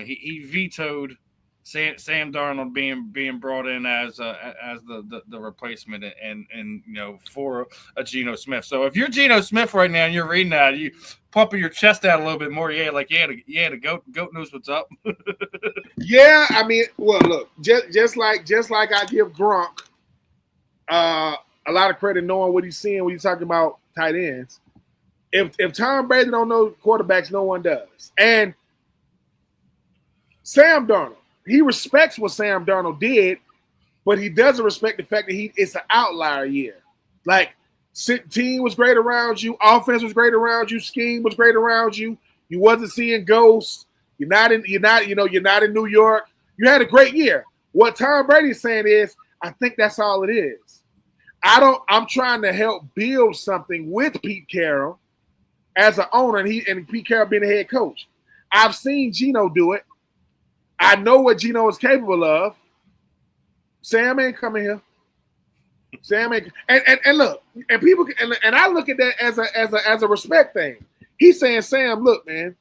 He vetoed Sam Darnold being brought in as the replacement and for a Geno Smith. So if you're Geno Smith right now and you're reading that, you pumping your chest out a little bit more. Yeah, like the goat knows what's up. Yeah, I mean, well, look, just like I give Gronk a lot of credit knowing what he's seeing when you're talking about tight ends. If Tom Brady don't know quarterbacks, no one does. And Sam Darnold, he respects what Sam Darnold did, but he doesn't respect the fact that it's an outlier year. Like, team was great around you, offense was great around you, scheme was great around you. You wasn't seeing ghosts. You're not in New York. You had a great year. What Tom Brady's saying is, I think that's all it is. I'm trying to help build something with Pete Carroll as an owner, and Pete Carroll being the head coach. I've seen Geno do it. I know what Geno is capable of. Sam ain't coming here. Sam ain't, and look, and people, and I look at that as a respect thing. He's saying, Sam, look, man,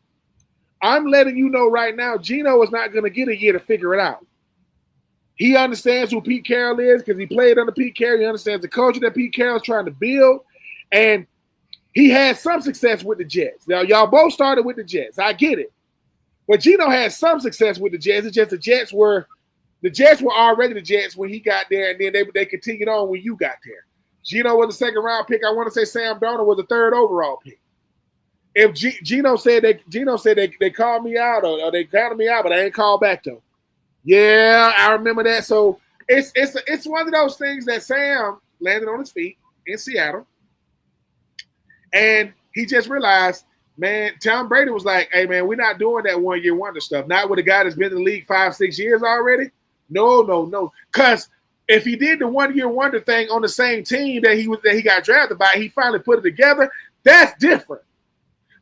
I'm letting you know right now, Geno is not going to get a year to figure it out. He understands who Pete Carroll is because he played under Pete Carroll. He understands the culture that Pete Carroll is trying to build. And he had some success with the Jets. Now, y'all both started with the Jets. I get it. But Geno had some success with the Jets. It's just the Jets were already the Jets when he got there, and then they continued on when you got there. Geno was a second-round pick. I want to say Sam Darnold was a third overall pick. If Geno said they called me out or they counted me out, but I ain't called back though. Yeah, I remember that. So it's one of those things that Sam landed on his feet in Seattle, and he just realized, man, Tom Brady was like, hey, man, we're not doing that one-year wonder stuff. Not with a guy that's been in the league 5-6 years already. No. Because if he did the one-year wonder thing on the same team that he got drafted by, he finally put it together, that's different.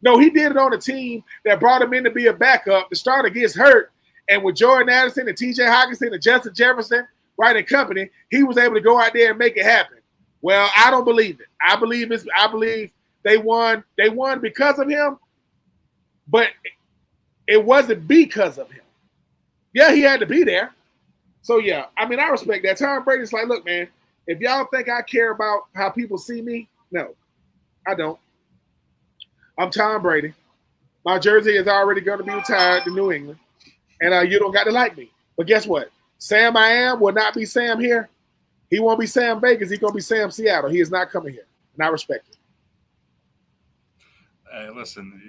No, he did it on a team that brought him in to be a backup. The starter gets hurt, and with Jordan Addison and T.J. Hockenson and Justin Jefferson, right, and company, he was able to go out there and make it happen. Well, I don't believe it. I believe they won because of him, but it wasn't because of him. Yeah, he had to be there. So, yeah, I mean, I respect that. Tom Brady's like, look, man, if y'all think I care about how people see me, no, I don't. I'm Tom Brady. My jersey is already going to be retired to New England, and you don't got to like me. But guess what? Sam I am will not be Sam here. He won't be Sam Vegas. He's going to be Sam Seattle. He is not coming here, and I respect it. Hey, listen,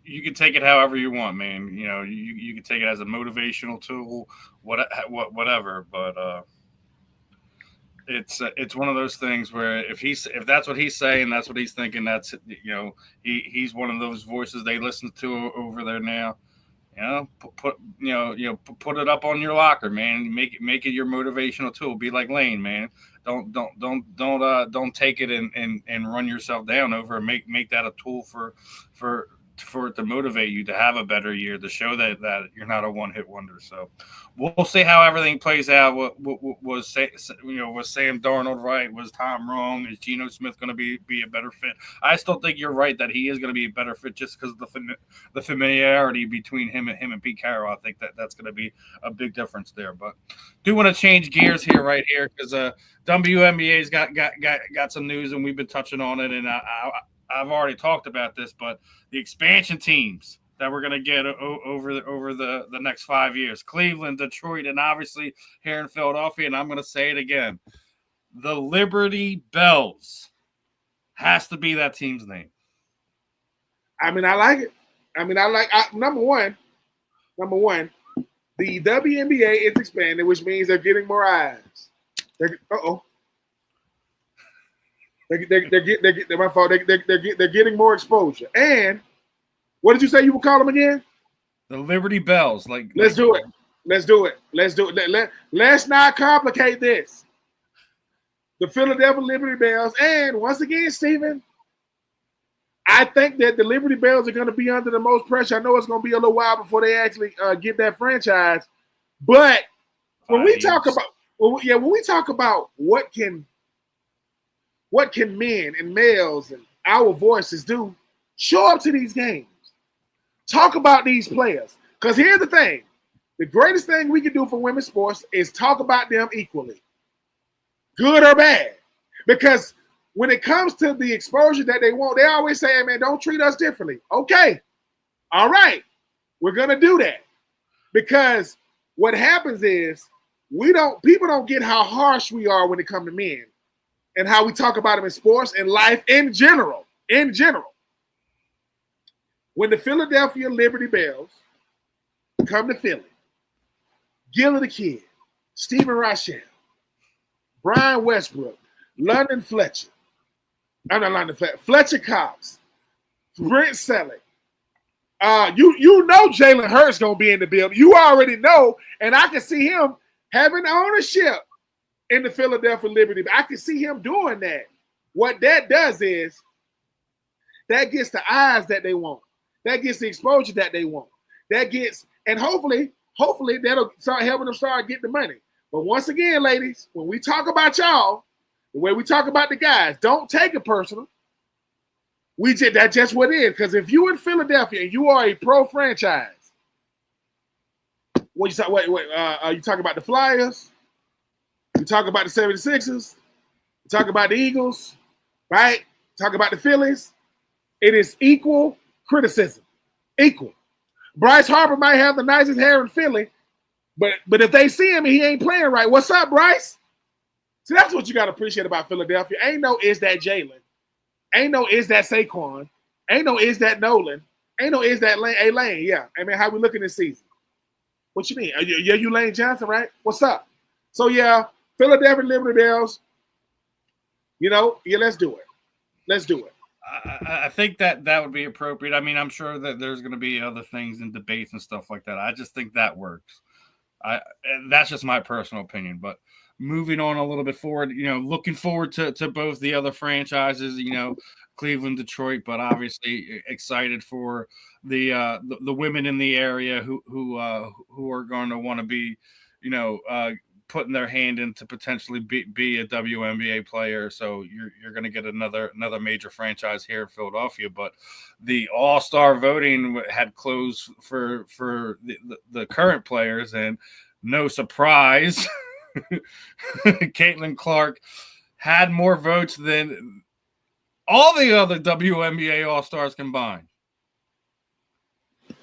you can take it however you want, man. You can take it as a motivational tool, whatever. But it's one of those things where if that's what he's saying, that's what he's thinking. That's he's one of those voices they listen to over there now. Put it up on your locker, man. Make it your motivational tool. Be like Lane, man. Don't take it and run yourself down over and make that a tool for it to motivate you to have a better year, to show that you're not a one-hit wonder. So we'll see how everything plays out. Was Sam Darnold right? Was Tom wrong? Is Geno Smith going to be a better fit? I still think you're right that he is going to be a better fit just because of the familiarity between him and Pete Carroll. I think that's going to be a big difference there. But do want to change gears here because WNBA's got some news, and we've been touching on it, and I've already talked about this, but the expansion teams that we're going to get over the next 5 years, Cleveland, Detroit, and obviously here in Philadelphia, and I'm going to say it again, the Liberty Bells has to be that team's name. I mean, I like it. Number one, the WNBA is expanding, which means they're getting more eyes. They're getting more exposure. And what did you say you would call them again? The Liberty Bells. Let's do it. Let's not complicate this. The Philadelphia Liberty Bells. And once again, Stephen, I think that the Liberty Bells are going to be under the most pressure. I know it's going to be a little while before they actually get that franchise. But when we talk about what can men and males and our voices do, show up to these games. Talk about these players. Because here's the thing. The greatest thing we can do for women's sports is talk about them equally. Good or bad. Because when it comes to the exposure that they want, they always say, hey, man, don't treat us differently. Okay. All right. We're going to do that. Because what happens is people don't get how harsh we are when it comes to men and how we talk about them in sports and life in general. When the Philadelphia Liberty Bells come to Philly, Gilly the Kid, Stephen Rychel, Brian Westbrook, Fletcher Cox, Brent Selleck. You know Jalen Hurts gonna be in the building. You already know, and I can see him having ownership in the Philadelphia Liberty. I can see him doing that. What that does is that gets the eyes that they want. That gets the exposure that they want. And hopefully that'll start helping them start getting the money. But once again, ladies, when we talk about y'all, the way we talk about the guys, don't take it personal. That's just what it is. Because if you in Philadelphia and you are a pro franchise, you talking about the Flyers? You talk about the 76ers? You talk about the Eagles, right? Talk about the Phillies. It is equal criticism. Equal. Bryce Harper might have the nicest hair in Philly, but if they see him and he ain't playing right, what's up, Bryce? So that's what you got to appreciate about Philadelphia. Ain't no is that Jalen. Ain't no is that Saquon. Ain't no is that Nolan. Ain't no is that Lane. Yeah. I mean, how we looking this season? What you mean? You Lane Johnson, right? What's up? So, yeah, Philadelphia Liberty Bells, let's do it. Let's do it. I think that would be appropriate. I mean, I'm sure that there's going to be other things and debates and stuff like that. I just think that works. That's just my personal opinion. But moving on a little bit forward, looking forward to both the other franchises, Cleveland, Detroit, but obviously excited for the women in the area who are going to want to be, putting their hand in to potentially be a WNBA player. So you're going to get another major franchise here in Philadelphia. But the All-Star voting had closed for the current players, and no surprise, Caitlin Clark had more votes than all the other WNBA All-Stars combined.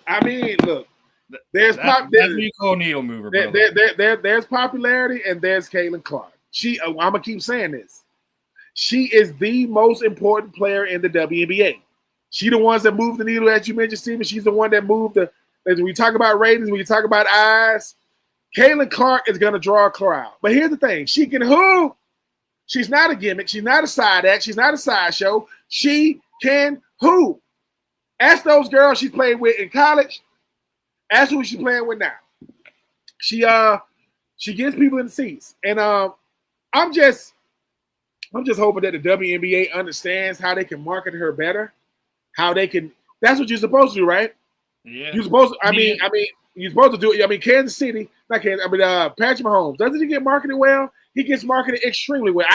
I mean, look, there's needle mover. There's popularity and there's Caitlin Clark. I'm gonna keep saying this. She is the most important player in the WNBA. She the ones that move the needle, as you mentioned, Steven. She's the one that moved when we talk about ratings, when you talk about eyes, Caitlin Clark is gonna draw a crowd. But here's the thing: she can hoop. She's not a gimmick. She's not a side act. She's not a sideshow. She can hoop. Ask those girls she played with in college. Ask who she's playing with now. She gets people in the seats. And I'm just hoping that the WNBA understands how they can market her better. How they can that's what you're supposed to do, right? Yeah. You're supposed to you're supposed to do it. I mean, Kansas City, not Kansas, Patrick Mahomes. Doesn't he get marketed well? He gets marketed extremely well.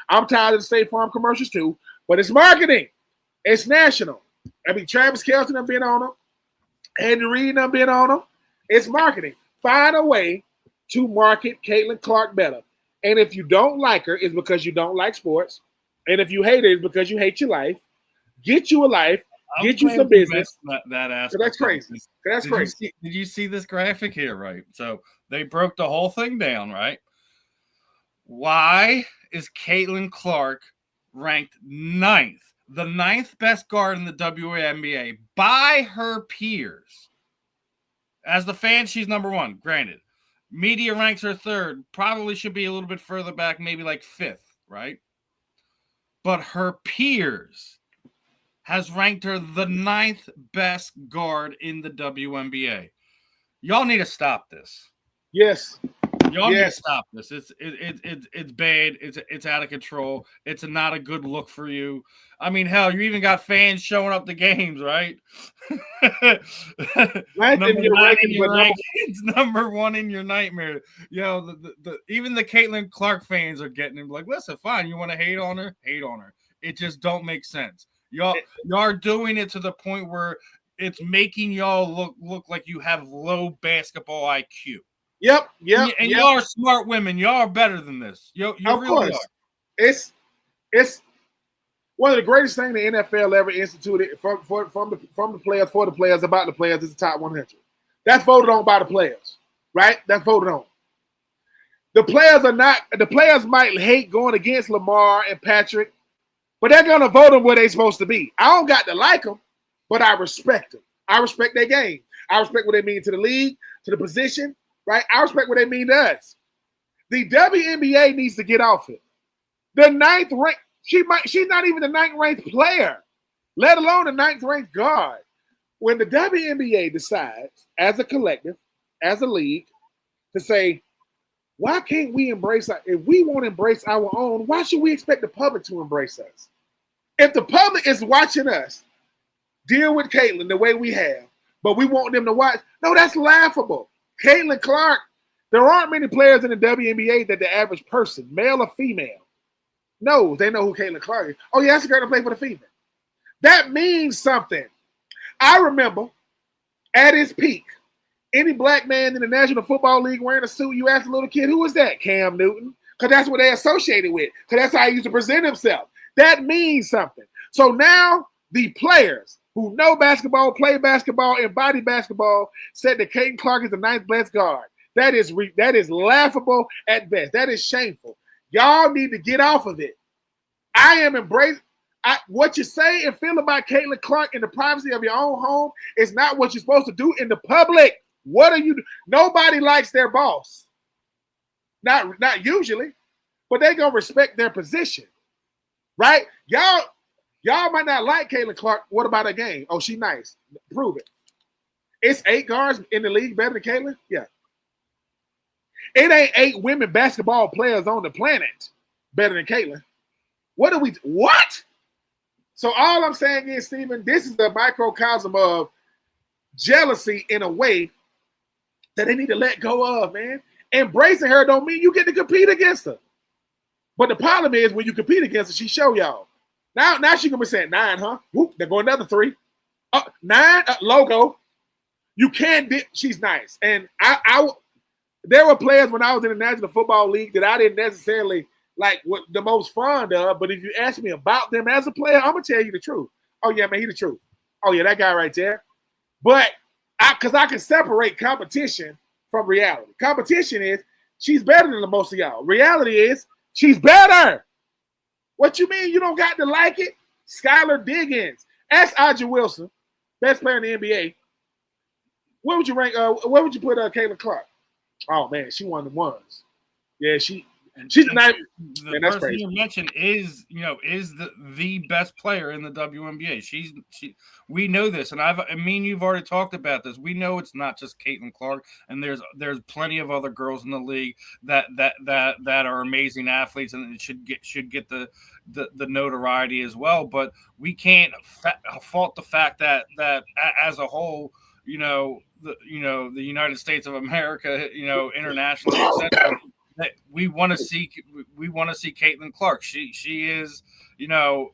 I'm tired of the State Farm commercials too, but it's marketing. It's national. I mean, Travis Kelce have been on them. Andy Reid have been on them. It's marketing. Find a way to market Caitlin Clark better. And if you don't like her, it's because you don't like sports. And if you hate her, it's because you hate your life. Get you a life. Get you some business. That aspect. That's crazy. That's crazy. Did you see this graphic here, right? So they broke the whole thing down, right? Why is Caitlin Clark ranked 9th? The 9th best guard in the WNBA by her peers. As the fan, she's number 1, granted. Media ranks her 3rd. Probably should be a little bit further back, maybe like 5th, right? But her peers has ranked her the 9th best guard in the WNBA. Y'all need to stop this. Yes. Y'all need to stop this. It's bad. It's out of control. It's not a good look for you. I mean, hell, you even got fans showing up to games, right? Number 1 in your nightmare. The even the Caitlin Clark fans are getting him. Like, listen, fine. You want to hate on her? Hate on her. It just don't make sense. Y'all are doing it to the point where it's making y'all look like you have low basketball IQ. Yep. And y'all are smart women. Y'all are better than this. You really are. It's one of the greatest things the NFL ever instituted from the players, for the players, about the players, is the top 100. That's voted on by the players, right? That's voted on. The players might hate going against Lamar and Patrick, but they're going to vote them where they're supposed to be. I don't got to like them, but I respect them. I respect their game. I respect what they mean to the league, to the position, right? I respect what they mean to us. The WNBA needs to get off it. The 9th rank, she's not even the 9th ranked player, let alone the 9th ranked guard. When the WNBA decides, as a collective, as a league, to say, why can't we embrace if we won't embrace our own, why should we expect the public to embrace us? If the public is watching us deal with Caitlin the way we have, but we want them to watch, no, that's laughable. Caitlin Clark, there aren't many players in the WNBA that the average person, male or female, knows. They know who Caitlin Clark is. Oh, yeah, that's a girl to play for the female. That means something. I remember at its peak, any black man in the National Football League wearing a suit, you ask a little kid, who is that? Cam Newton. Because that's what they associated with. Because that's how he used to present himself. That means something. So now the players who know basketball, play basketball, embody basketball, said that Caitlin Clark is the ninth best guard. That is laughable at best. That is shameful. Y'all need to get off of it. I am embracing what you say and feel about Caitlin Clark in the privacy of your own home is not what you're supposed to do in the public. What are you? Nobody likes their boss. Not usually, but they gonna respect their position, right? Y'all might not like Caitlin Clark. What about her game? Oh, she nice. Prove it. It's 8 guards in the league better than Caitlin. Yeah. It ain't 8 women basketball players on the planet better than Caitlin. What? So all I'm saying is, Stephen, this is the microcosm of jealousy in a way that they need to let go of, man. Embracing her don't mean you get to compete against her. But the problem is when you compete against her, she show y'all. Now she gonna be saying 9, huh? Whoop, there go another 3. 9 logo. You can't dip. She's nice. And I there were players when I was in the National Football League that I didn't necessarily like what the most fond of. But if you ask me about them as a player, I'm gonna tell you the truth. Oh yeah, man, he the truth. Oh yeah, that guy right there. But because I can separate competition from reality. Competition is she's better than the most of y'all. Reality is she's better. What you mean you don't got to like it? Skylar Diggins. Ask Aja Wilson, best player in the NBA. Where would you rank? Where would you put Caitlin Clark? Oh man, she one of the ones. Yeah, she's the night. The person you mentioned is the best player in the WNBA. We know this, and you've already talked about this. We know it's not just Caitlin Clark, and there's plenty of other girls in the league that are amazing athletes and should get the notoriety as well. But we can't fault the fact that as a whole, the United States of America, internationally, etc. That we want to see Caitlin Clark. She is, the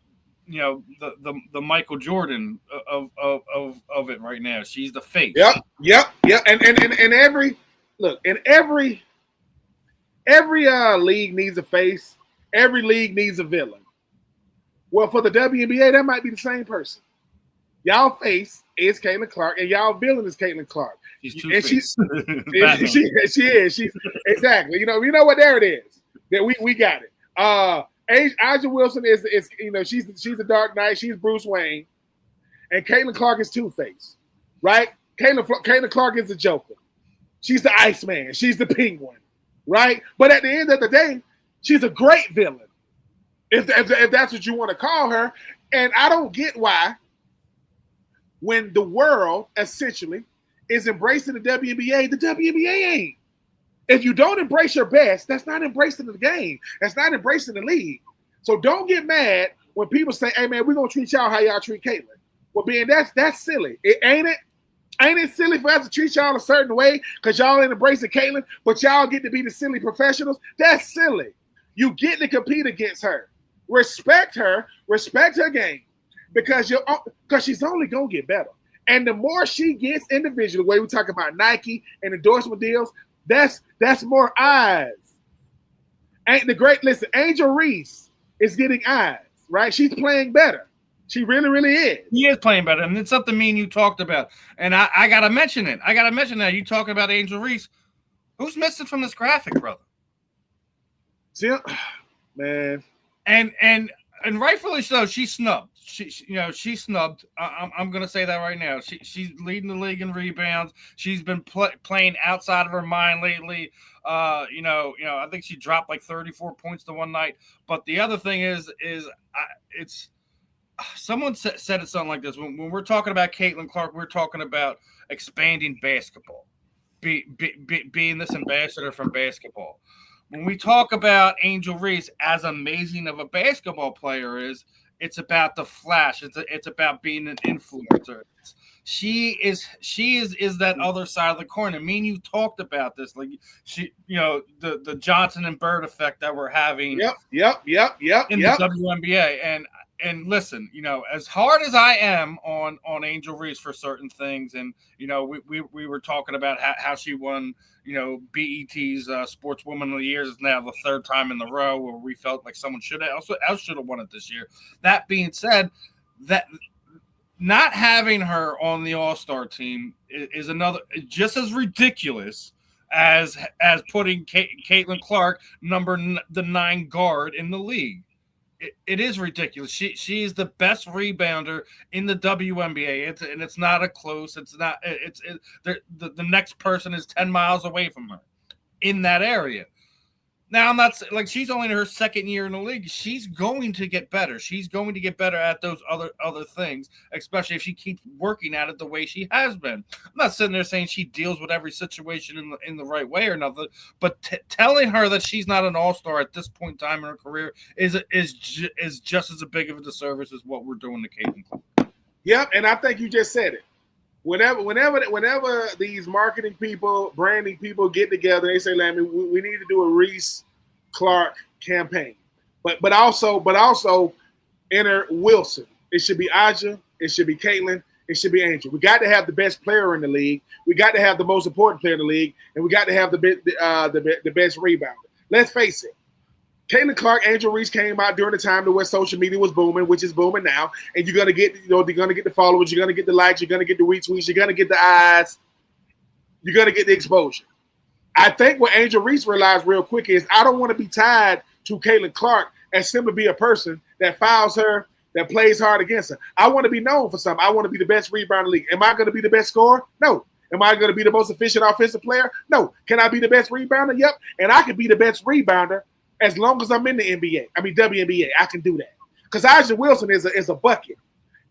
Michael Jordan of it right now. She's the face. Yep. And every league needs a face. Every league needs a villain. Well, for the WNBA, that might be the same person. Y'all face is Caitlin Clark, and y'all villain is Caitlin Clark. She's two-faced. She is. She's exactly. You know what? There it is. That we got it. Aja Wilson is she's the Dark Knight. She's Bruce Wayne, and Caitlin Clark is Two-Face, right? Caitlin Clark is the Joker. She's the Iceman. She's the Penguin, right? But at the end of the day, she's a great villain, if that's what you want to call her. And I don't get why, when the world essentially is embracing the WNBA ain't. If you don't embrace your best, that's not embracing the game. That's not embracing the league. So don't get mad when people say, hey man, we're gonna treat y'all how y'all treat Caitlin. Well, that's silly. Ain't it silly for us to treat y'all a certain way because y'all ain't embracing Caitlin, but y'all get to be the silly professionals? That's silly. You get to compete against her. Respect her game. Because she's only gonna get better. And the more she gets individually, the way we talk about Nike and endorsement deals, that's more eyes. Angel Reese is getting eyes, right? She's playing better. She really, really is. He is playing better. And it's something me and you talked about. And I gotta mention it. You talking about Angel Reese. Who's missing from this graphic, brother? See, man. And rightfully so, she's snubbed. She's snubbed. I'm going to say that right now. She's leading the league in rebounds. She's been playing outside of her mind lately. I think she dropped like 34 points the one night. But the other thing is it's someone said it something like this. When we're talking about Caitlin Clark, we're talking about expanding basketball, being this ambassador from basketball. When we talk about Angel Reese, as amazing of a basketball player is, it's about the flash. It's about being an influencer. She is that other side of the coin. I mean, you talked about this, like the Johnson and Bird effect that we're having. Yep. In the WNBA, and and listen, as hard as I am on Angel Reese for certain things, and we were talking about how she won, BET's Sportswoman of the Year is now the third time in the row where we felt like someone else should have won it this year. That being said, that not having her on the All-Star team is another just as ridiculous as putting Caitlin Clark the 9 guard in the league. It is ridiculous. She is the best rebounder in the WNBA. It's not a close. It's not. The next person is 10 miles away from her in that area. Now, I'm not like she's only in her second year in the league. She's going to get better. She's going to get better at those other things, especially if she keeps working at it the way she has been. I'm not sitting there saying she deals with every situation in the right way or nothing, but telling her that she's not an all-star at this point in time in her career is just as big of a disservice as what we're doing to Caitlin. Yep, and I think you just said it. Whenever these marketing people, branding people get together, they say, "Lammy, we need to do a Reese Clark campaign," but also enter Wilson. It should be Aja. It should be Caitlin. It should be Angel. We got to have the best player in the league. We got to have the most important player in the league, and we got to have the best rebounder. Let's face it. Caitlin Clark, Angel Reese came out during the time where social media was booming, which is booming now. And you're gonna get, they're gonna get the followers, you're gonna get the likes, you're gonna get the retweets, you're gonna get the eyes, you're gonna get the exposure. I think what Angel Reese realized real quick is I don't want to be tied to Caitlin Clark and simply be a person that fouls her, that plays hard against her. I want to be known for something. I want to be the best rebounder in the league. Am I going to be the best scorer? No. Am I going to be the most efficient offensive player? No. Can I be the best rebounder? Yep. And I can be the best rebounder as long as I'm in the WNBA. I can do that. Because Aja Wilson is a bucket.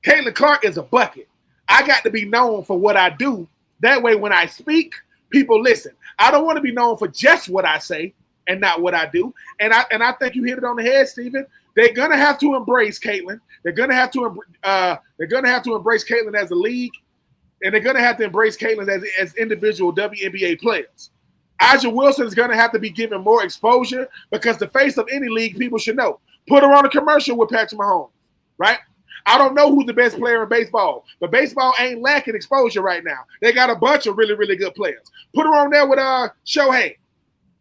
Caitlin Clark is a bucket. I got to be known for what I do. That way when I speak, people listen. I don't want to be known for just what I say and not what I do. And I think you hit it on the head, Stephen. They're gonna have to embrace Caitlin. They're gonna have to embrace Caitlin as a league, and they're gonna have to embrace Caitlin as individual WNBA players. Aja Wilson is going to have to be given more exposure because the face of any league, people should know. Put her on a commercial with Patrick Mahomes, right? I don't know who's the best player in baseball, but baseball ain't lacking exposure right now. They got a bunch of really, really good players. Put her on there with Shohei.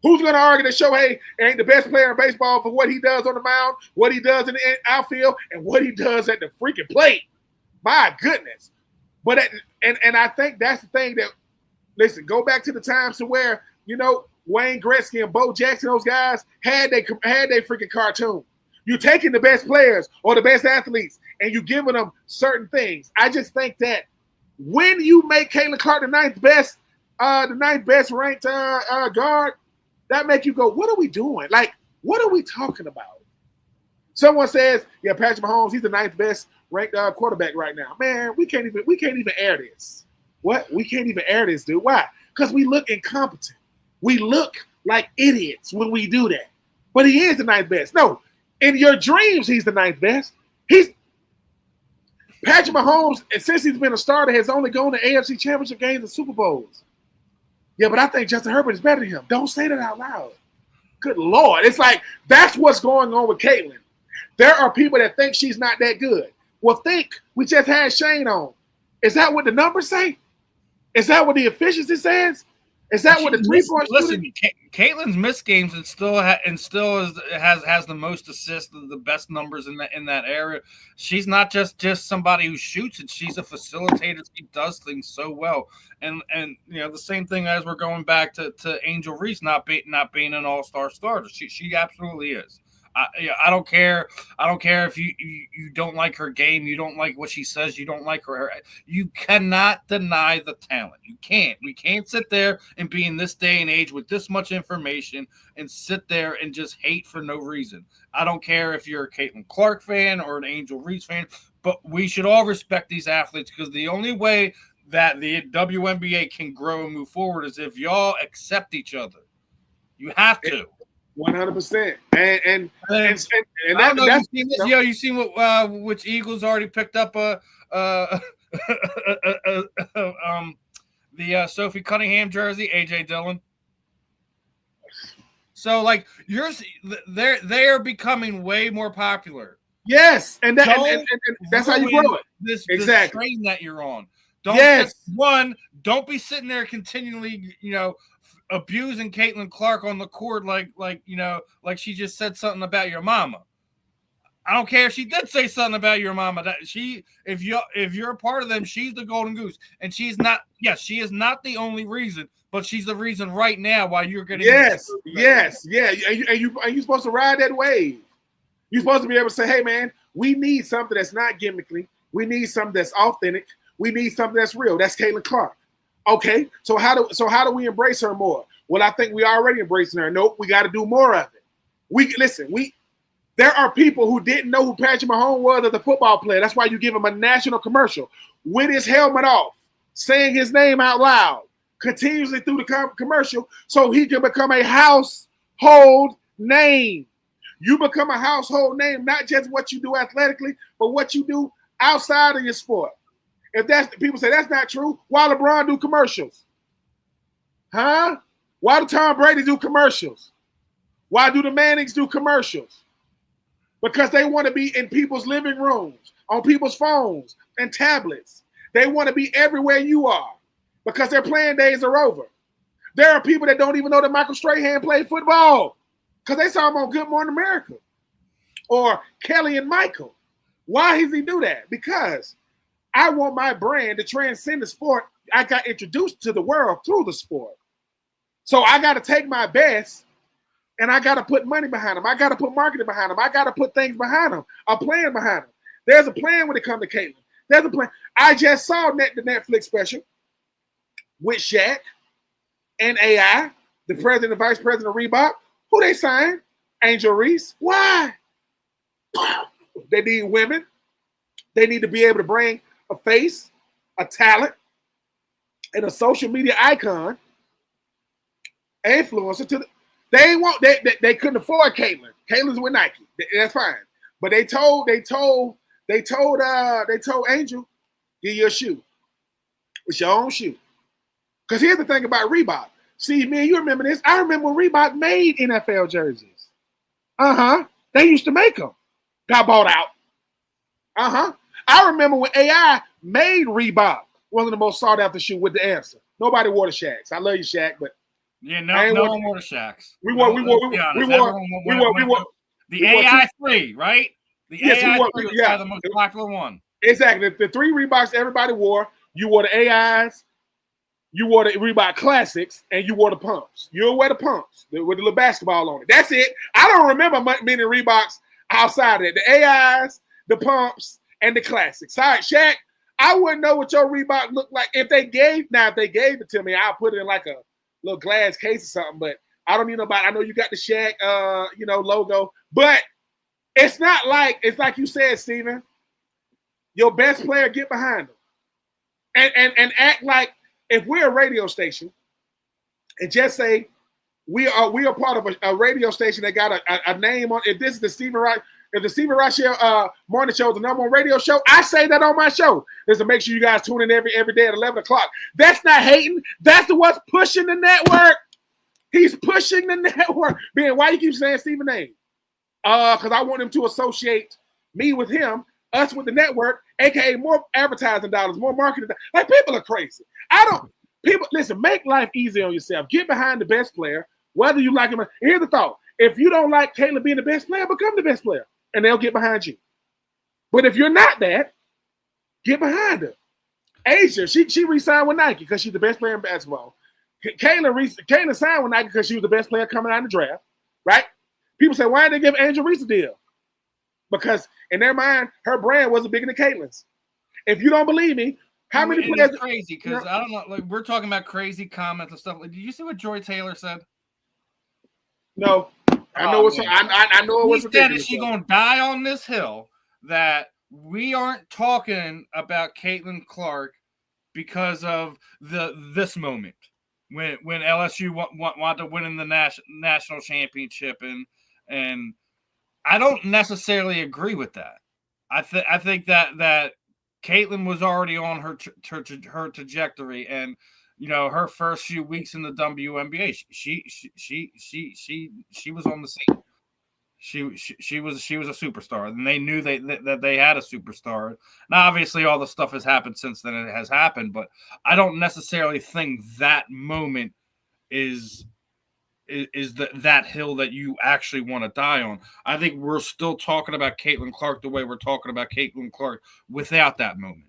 Who's going to argue that Shohei ain't the best player in baseball for what he does on the mound, what he does in the outfield, and what he does at the freaking plate? My goodness. But I think that's the thing that, listen, go back to the times to where, Wayne Gretzky and Bo Jackson, those guys had they freaking cartoon. You're taking the best players or the best athletes and you're giving them certain things. I just think that when you make Caitlin Clark the ninth best ranked guard, that make you go, what are we doing? Like, what are we talking about? Someone says, yeah, Patrick Mahomes, he's the ninth best ranked quarterback right now. Man, we can't even air this. What? We can't even air this, dude. Why? Because we look incompetent. We look like idiots when we do that. But he is the ninth best. No, in your dreams, he's the ninth best. Patrick Mahomes, and since he's been a starter, has only gone to AFC Championship games and Super Bowls. Yeah, but I think Justin Herbert is better than him. Don't say that out loud. Good Lord. It's like that's what's going on with Caitlin. There are people that think she's not that good. Well, we just had Shane on. Is that what the numbers say? Is that what the efficiency says? Is that what the 3-point? Listen, Caitlin's missed games and still has the most assists, the best numbers in that area. She's not just somebody who shoots it. She's a facilitator. She does things so well. And the same thing as we're going back to Angel Reese not being an all-star starter. She absolutely is. I don't care. I don't care if you don't like her game. You don't like what she says. You don't like her. You cannot deny the talent. You can't. We can't sit there and be in this day and age with this much information and sit there and just hate for no reason. I don't care if you're a Caitlin Clark fan or an Angel Reese fan, but we should all respect these athletes because the only way that the WNBA can grow and move forward is if y'all accept each other. You have to. 100%. And I don't know if you've seen this. You seen which Eagles already picked up the Sophie Cunningham jersey, AJ Dillon. So like they are becoming way more popular Yes, and that's how you grow it. This train that you're on. Don't be sitting there continually, abusing Caitlin Clark on the court like she just said something about your mama. I don't care if she did say something about your mama. That if you're a part of them, she's the golden goose, and she's not. Yes, she is not the only reason, but she's the reason right now why you're getting. Yes. And you're supposed to ride that wave. You're supposed to be able to say, "Hey, man, we need something that's not gimmickly. We need something that's authentic. We need something that's real." That's Caitlin Clark. Okay, so how do we embrace her more? Well, I think we already embracing her. Nope, we got to do more of it. There are people who didn't know who Patrick Mahomes was as a football player. That's why you give him a national commercial with his helmet off, saying his name out loud continuously through the commercial so he can become a household name. You become a household name, not just what you do athletically, but what you do outside of your sport. If people say that's not true, why LeBron do commercials? Huh? Why do Tom Brady do commercials? Why do the Mannings do commercials? Because they want to be in people's living rooms, on people's phones and tablets. They want to be everywhere you are because their playing days are over. There are people that don't even know that Michael Strahan played football because they saw him on Good Morning America or Kelly and Michael. Why does he do that? Because I want my brand to transcend the sport. I got introduced to the world through the sport. So I got to take my best and I got to put money behind them. I got to put marketing behind them. I got to put things behind them, a plan behind them. There's a plan when it comes to Caitlin. There's a plan. I just saw the Netflix special with Shaq and AI, the president and vice president of Reebok. Who they signed? Angel Reese. Why? They need women. They need to be able to bring a face, a talent, and a social media icon, influencer to the. They couldn't afford Caitlin. Caitlin's with Nike. That's fine. But they told Angel, get your shoe. It's your own shoe. Because here's the thing about Reebok. See, man, you remember this? I remember when Reebok made NFL jerseys. They used to make them. Got bought out. I remember when AI made Reebok, one of the most sought after shoe with the answer. Nobody wore the Shaqs. I love you, Shaq, but yeah, no one wore the Shaqs. We wore the AI3, right? The AI3 was the most popular one. Exactly. The 3 Reeboks everybody wore. You wore the AIs, you wore the Reebok Classics, and you wore the pumps. You'll wear the pumps with the little basketball on it. That's it. I don't remember many Reeboks outside of it. The AIs, the pumps, and the Classics. Sorry, Shaq, I wouldn't know what your Reebok looked like. If they gave it to me, I'll put it in like a little glass case or something, but I don't need nobody. I know you got the Shaq, logo, but it's like you said, Steven. Your best player, get behind them, and act like if we're a radio station, and just say we are part of a radio station that got a name on. If this is the Steven Reich. If the Steven Rychel morning show is the number one radio show, I say that on my show. Is to make sure you guys tune in every day at 11 o'clock. That's not hating. That's what's pushing the network. He's pushing the network. Ben, why you keep saying Steven name? Because I want him to associate me with him, us with the network, aka more advertising dollars, more marketing. Like, people are crazy. Listen, make life easy on yourself. Get behind the best player, whether you like him. Here's the thought. If you don't like Caitlin being the best player, become the best player. And they'll get behind you. But if you're not that, get behind her. Asia, she re-signed with Nike because she's the best player in basketball. Caitlin signed with Nike because she was the best player coming out of the draft, right? People say, why didn't they give Angel Reese a deal? Because in their mind, her brand wasn't bigger than Caitlin's. If you don't believe me, how many players? It's crazy because I don't know. Like, we're talking about crazy comments and stuff. Like, did you see what Joy Taylor said? No. I know it said that she's gonna die on this hill that we aren't talking about Caitlin Clark because of this moment when LSU wanted to win in the national championship and I don't necessarily agree with that. I think that Caitlin was already on her trajectory and. Her first few weeks in the WNBA, she was on the scene. She was a superstar, and they knew that they had a superstar. Now, obviously, all the stuff has happened since then. It has happened, but I don't necessarily think that moment is that hill that you actually want to die on. I think we're still talking about Caitlin Clark the way we're talking about Caitlin Clark without that moment.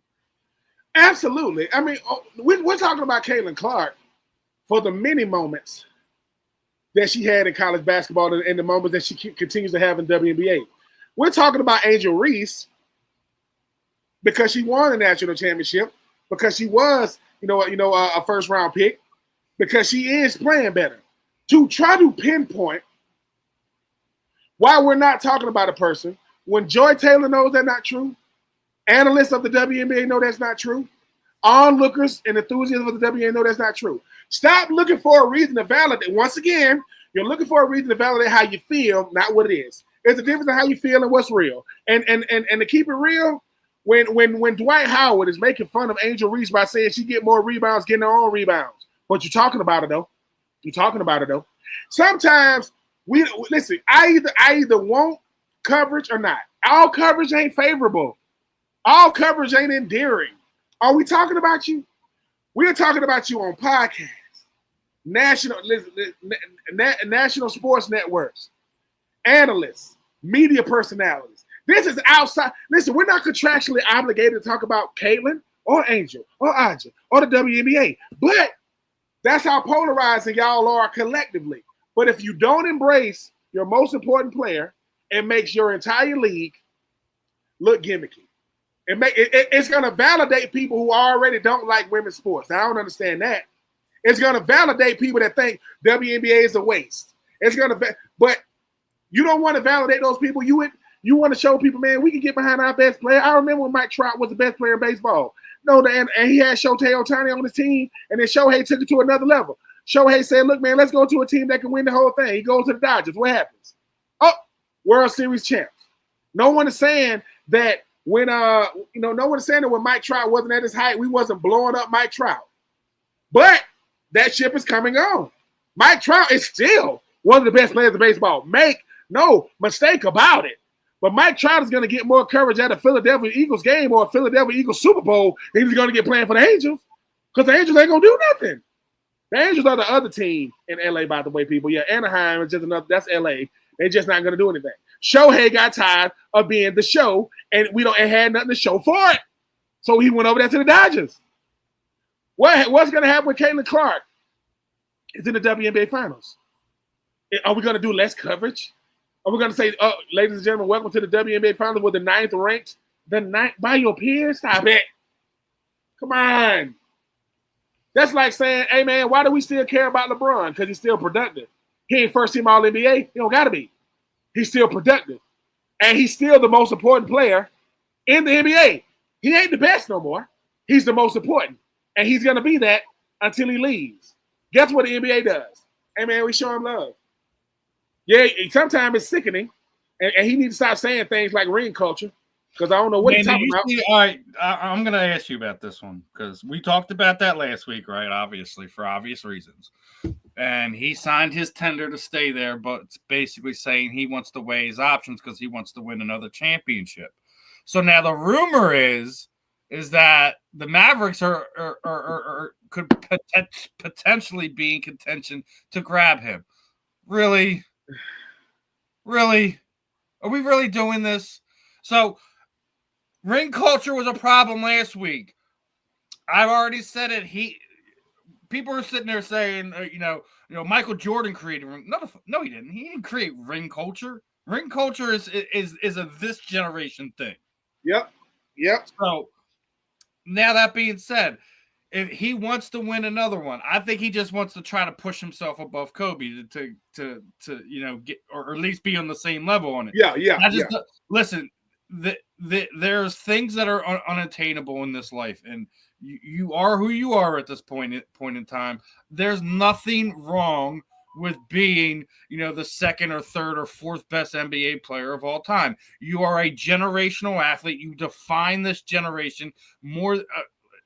Absolutely. I mean, we're talking about Caitlin Clark for the many moments that she had in college basketball and the moments that she continues to have in WNBA. We're talking about Angel Reese because she won a national championship, because she was, a first round pick, because she is playing better. To try to pinpoint why we're not talking about a person when Joy Taylor knows that's not true, analysts of the WNBA know that's not true, onlookers and enthusiasts of the WNBA know that's not true. Stop looking for a reason to validate. Once again, you're looking for a reason to validate how you feel, not what it is. It's a difference in how you feel and what's real. And to keep it real, when Dwight Howard is making fun of Angel Reese by saying she get more rebounds, getting her own rebounds, but you're talking about it though. Sometimes listen. I either want coverage or not. All coverage ain't favorable. All coverage ain't endearing. Are we talking about you? We're talking about you on podcasts, national sports networks, analysts, media personalities. This is outside. Listen, we're not contractually obligated to talk about Caitlin or Angel or Aja or the WNBA, but that's how polarizing y'all are collectively. But if you don't embrace your most important player, it makes your entire league look gimmicky. It's going to validate people who already don't like women's sports. I don't understand that. It's going to validate people that think WNBA is a waste. But you don't want to validate those people. You want to show people, man, we can get behind our best player. I remember when Mike Trout was the best player in baseball. No, and he had Shohei Ohtani on his team, and then Shohei took it to another level. Shohei said, look, man, let's go to a team that can win the whole thing. He goes to the Dodgers. What happens? Oh, World Series champs. No one is saying that when Mike Trout wasn't at his height, we wasn't blowing up Mike Trout. But that ship is coming on. Mike Trout is still one of the best players in baseball. Make no mistake about it. But Mike Trout is going to get more coverage at a Philadelphia Eagles game or a Philadelphia Eagles Super Bowl than he's going to get playing for the Angels, because the Angels ain't going to do nothing. The Angels are the other team in LA, by the way, people. Yeah, Anaheim is just another. That's LA. They're just not going to do anything. Shohei got tired of being the show, and it had nothing to show for it. So he went over there to the Dodgers. What's going to happen with Caitlin Clark? It's in the WNBA Finals. Are we going to do less coverage? Are we going to say, oh, ladies and gentlemen, welcome to the WNBA Finals with the ninth ranked? The ninth by your peers? Stop it. Come on. That's like saying, hey, man, why do we still care about LeBron? Because he's still productive. He ain't first team All-NBA. He don't got to be. He's still productive. And he's still the most important player in the NBA. He ain't the best no more. He's the most important. And he's going to be that until he leaves. Guess what the NBA does? Hey, man, we show him love. Yeah, sometimes it's sickening. And he needs to stop saying things like ring culture, because I don't know what he's talking about. All right, I'm going to ask you about this one, because we talked about that last week, right? Obviously, for obvious reasons. And he signed his tender to stay there, but it's basically saying he wants to weigh his options because he wants to win another championship. So now the rumor is that the Mavericks could potentially be in contention to grab him. Really? Really? Are we really doing this? So ring culture was a problem last week. I've already said it. People are sitting there saying, Michael Jordan created ring. No, he didn't. He didn't create ring culture. Ring culture is a this generation thing. Yep. So now that being said, if he wants to win another one, I think he just wants to try to push himself above Kobe to get, or at least be on the same level on it. Yeah. Listen, there's things that are unattainable in this life, and you are who you are at this point in time. There's nothing wrong with being, the second or third or fourth best NBA player of all time. You are a generational athlete. You define this generation more.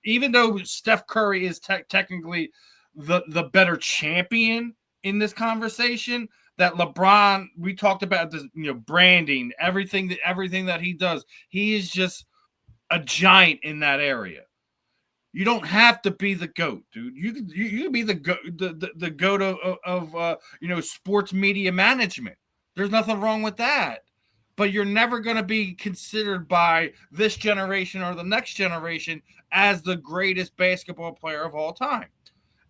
Even though Steph Curry is technically the better champion in this conversation, that LeBron, we talked about this, branding, everything that he does. He is just a giant in that area. You don't have to be the GOAT, dude. You can be the GOAT of sports media management. There's nothing wrong with that. But you're never going to be considered by this generation or the next generation as the greatest basketball player of all time.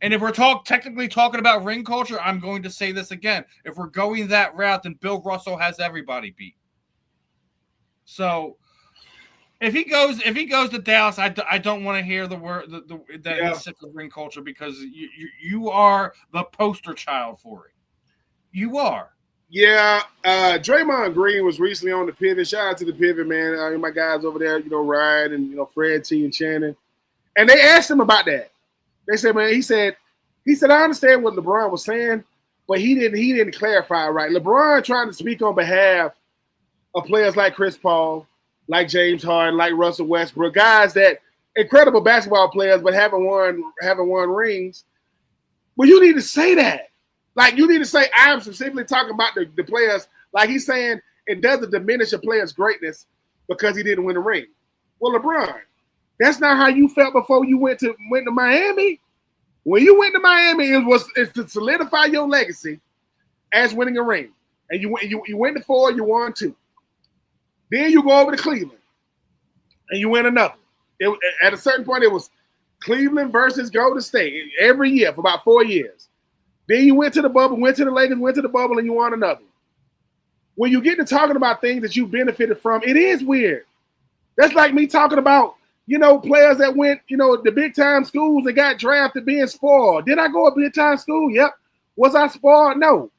And if we're technically talking about ring culture, I'm going to say this again. If we're going that route, then Bill Russell has everybody beat. So if he goes to Dallas, I don't want to hear the word that he's sick of ring culture, because you are the poster child for it. You are. Yeah, Draymond Green was recently on the Pivot. Shout out to the Pivot, man. My guys over there, Ryan and Fred T and Shannon, and they asked him about that. They said, man, he said, I understand what LeBron was saying, but he didn't clarify it right. LeBron trying to speak on behalf of players like Chris Paul, like James Harden, like Russell Westbrook, guys that incredible basketball players, but haven't won rings. Well, you need to say that. Like, you need to say, I'm specifically talking about the players. Like, he's saying it doesn't diminish a player's greatness because he didn't win a ring. Well, LeBron, that's not how you felt before you went to Miami. When you went to Miami, it's to solidify your legacy as winning a ring. And you went to 4, you won 2. Then you go over to Cleveland, and you win another. At a certain point, it was Cleveland versus Golden State every year for about 4 years. Then you went to the bubble, went to the Lakers, went to the bubble, and you won another. When you get to talking about things that you benefited from, it is weird. That's like me talking about, players that went, the big-time schools and got drafted being spoiled. Did I go to big-time school? Yep. Was I spoiled? No.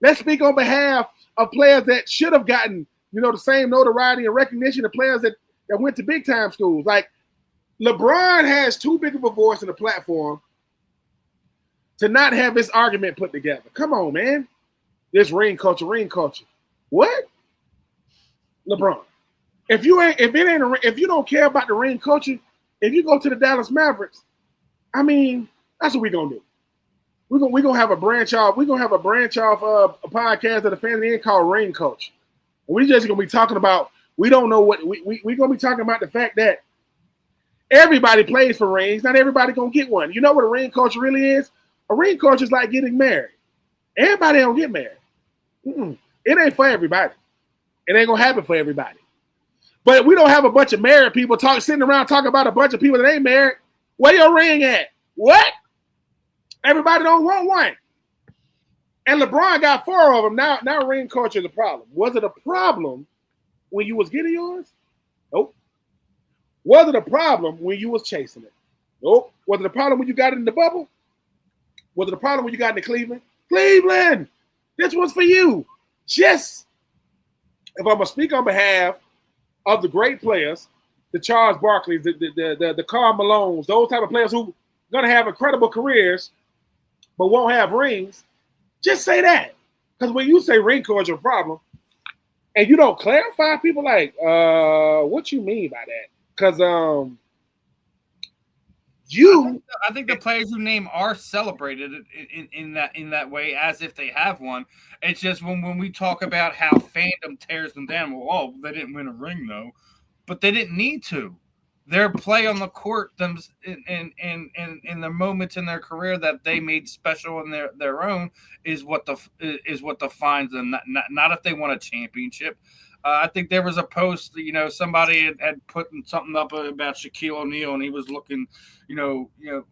Let's speak on behalf of players that should have gotten, the same notoriety and recognition of players that went to big-time schools. Like, LeBron has too big of a voice and a platform to not have this argument put together. Come on, man. This ring culture. What? LeBron. If you don't care about the ring culture, if you go to the Dallas Mavericks, I mean, that's what we're gonna do. We're gonna have a branch off. We're gonna have a branch off of a podcast of the family end called Ring Culture. And we're just gonna be talking about, we don't know what we're gonna be talking about the fact that everybody plays for rings. Not everybody gonna get one. You know what a ring culture really is? A ring culture is like getting married. Everybody don't get married. It ain't for everybody. It ain't gonna happen for everybody. But we don't have a bunch of married people sitting around talking about a bunch of people that ain't married. Where your ring at? What? Everybody don't want one. And LeBron got 4 of them. Now ring culture is a problem. Was it a problem when you was getting yours? Nope. Was it a problem when you was chasing it? Nope. Was it a problem when you got it in the bubble? Was it a problem when you got into Cleveland? Cleveland, this one's for you. Just, if I'm going to speak on behalf of the great players, the Charles Barkleys, the Karl Malones, those type of players who are going to have incredible careers but won't have rings, just say that. Because when you say ring culture is a problem and you don't clarify, people like, what you mean by that? Because I think the players who name are celebrated in that way as if they have one. It's just when we talk about how fandom tears them down. Well, they didn't win a ring though, but they didn't need to. Their play on the court, them in the moments in their career that they made special in their own, is what defines them. Not if they won a championship. I think there was a post, somebody had put something up about Shaquille O'Neal, and he was looking,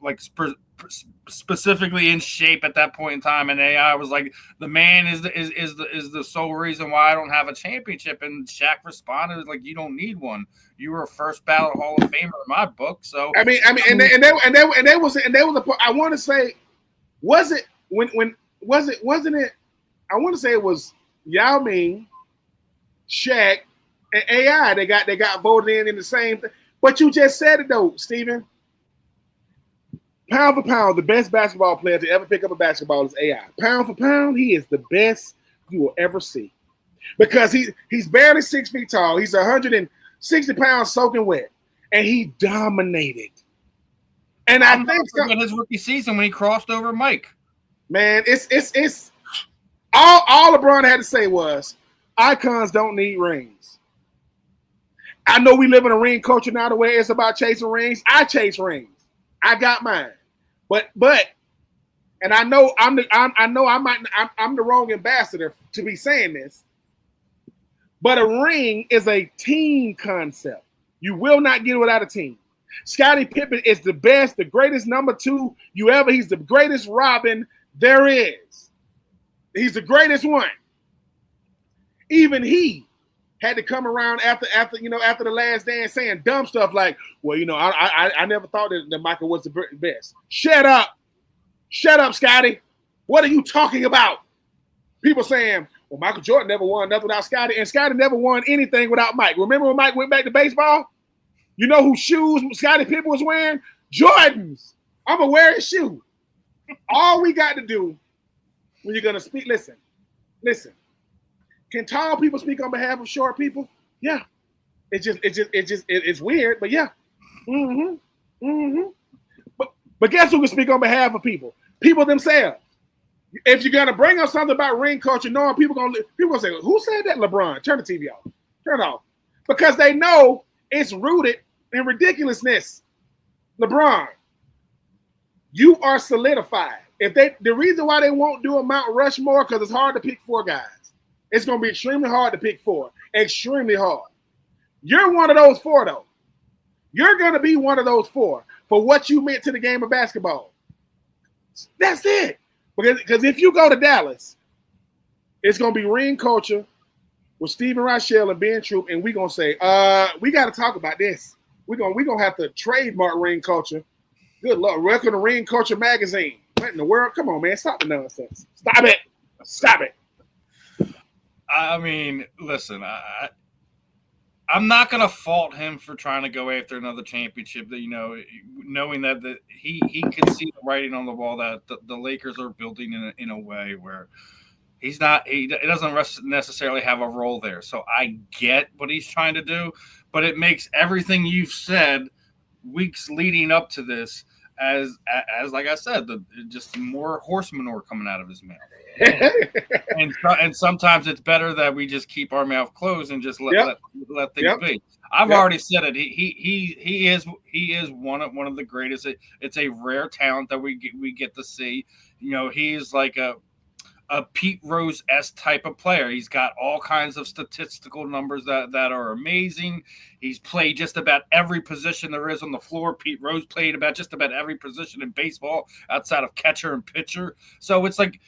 like specifically in shape at that point in time. And AI was like, the man is the sole reason why I don't have a championship. And Shaq responded like, you don't need one. You were a first ballot Hall of Famer in my book. So I mean, and they was a. I want to say, wasn't it? I want to say it was Yao Ming, Shaq, and AI. They got voted in the same thing. But you just said it though, Steven. Pound for pound, the best basketball player to ever pick up a basketball is AI. Pound for pound, he is the best you will ever see. Because he's barely 6 feet tall. He's 160 pounds soaking wet. And he dominated. And I think his rookie season when he crossed over Mike. Man, All LeBron had to say was, icons don't need rings. I know we live in a ring culture now the way it's about chasing rings. I chase rings. I got mine. But and I know I'm the wrong ambassador to be saying this. But a ring is a team concept. You will not get it without a team. Scottie Pippen is the best, the greatest number 2 you ever. He's the greatest Robin there is. He's the greatest one. Even he had to come around after the Last Dance saying dumb stuff like, well, I never thought that Michael was the best. Shut up, Scottie. What are you talking about? People saying, well, Michael Jordan never won nothing without Scottie, and Scottie never won anything without Mike. Remember when Mike went back to baseball? You know whose shoes Scottie Pippen was wearing? Jordans. I'm going to wear his shoe. All we got to do when you're going to speak, listen. Can tall people speak on behalf of short people? Yeah. It's weird, but yeah. But guess who can speak on behalf of people? People themselves. If you're going to bring up something about ring culture, knowing people going to say, who said that, LeBron? Turn the TV off. Turn it off. Because they know it's rooted in ridiculousness. LeBron, you are solidified. The reason why they won't do a Mount Rushmore, because it's hard to pick 4 guys. It's going to be extremely hard to pick 4. Extremely hard. You're one of those 4, though. You're going to be one of those 4 for what you meant to the game of basketball. That's it. Because if you go to Dallas, it's going to be ring culture with Steven Rychel and Ben Troupe, and we're going to say, we got to talk about this. We're gonna have to trademark ring culture. Good Lord. Welcome to Ring Culture Magazine. What in the world? Come on, man. Stop the nonsense. Stop it. I mean, listen, I'm not going to fault him for trying to go after another championship. That knowing that he can see the writing on the wall that the Lakers are building in a way where he doesn't necessarily have a role there. So I get what he's trying to do, but it makes everything you've said weeks leading up to this as like I said, just more horse manure coming out of his mouth. and sometimes it's better that we just keep our mouth closed and just let things be. I've already said it. He is one of the greatest. It's a rare talent that we get to see. He's like a Pete Rose-esque type of player. He's got all kinds of statistical numbers that are amazing. He's played just about every position there is on the floor. Pete Rose played about just about every position in baseball outside of catcher and pitcher. So it's like,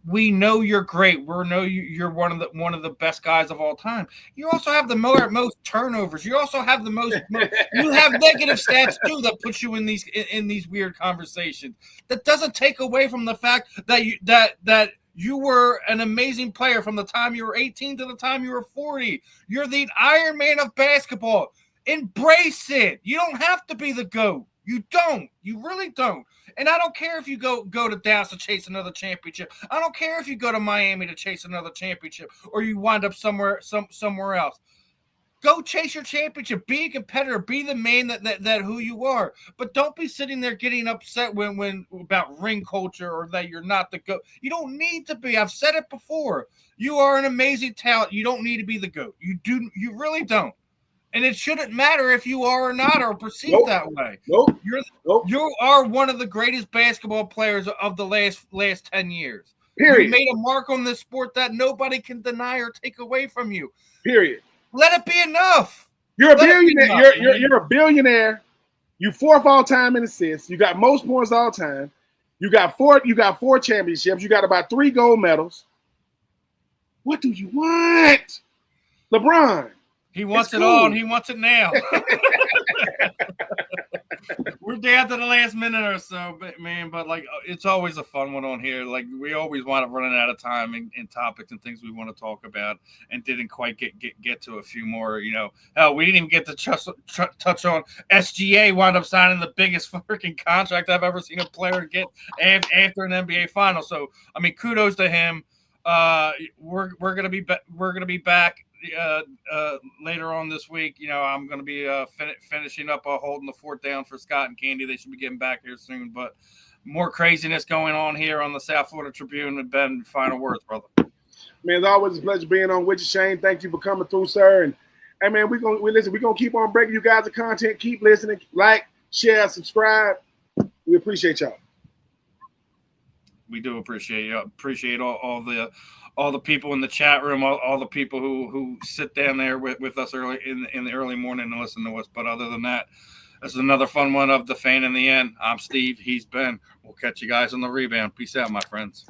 we know you're great. We know you're one of the best guys of all time. You also have the most turnovers. You also have you have negative stats too that put you in these weird conversations. That doesn't take away from the fact that you were an amazing player from the time you were 18 to the time you were 40. You're the Iron Man of basketball. Embrace it. You don't have to be the GOAT. You don't. You really don't. And I don't care if you go to Dallas to chase another championship. I don't care if you go to Miami to chase another championship or you wind up somewhere else. Go chase your championship. Be a competitor. Be the man that who you are. But don't be sitting there getting upset when about ring culture or that you're not the GOAT. You don't need to be. I've said it before. You are an amazing talent. You don't need to be the GOAT. You really don't. And it shouldn't matter if you are or not or perceived that way. You are one of the greatest basketball players of the last 10 years. Period. You made a mark on this sport that nobody can deny or take away from you. Period. Let it be enough. You're a billionaire. You're a billionaire. You 4th all time in assists. You got most points all time. You got 4 championships. You got about 3 gold medals. What do you want? LeBron. He wants it all, and he wants it now. We're down to the last minute or so, but like it's always a fun one on here. Like we always wind up running out of time in topics and things we want to talk about, and didn't quite get to a few more. Hell, we didn't even get to touch on SGA wound up signing the biggest freaking contract I've ever seen a player get after an NBA final. So I mean, kudos to him. We're gonna be back later on this week. I'm going to be finishing up holding the fort down for Scott and Candy. They should be getting back here soon. But more craziness going on here on the South Florida Tribune. And Ben, final words, brother. Man, it's always a pleasure being on with you, Shane. Thank you for coming through, sir. And hey, man, we're gonna keep on breaking you guys the content. Keep listening, like, share, subscribe. We appreciate y'all. We do appreciate you. Appreciate all the people in the chat room, all the people who sit down there with us early in the early morning and listen to us. But other than that, this is another fun one of The Fan in the End. I'm Steve. He's Ben. We'll catch you guys on the rebound. Peace out, my friends.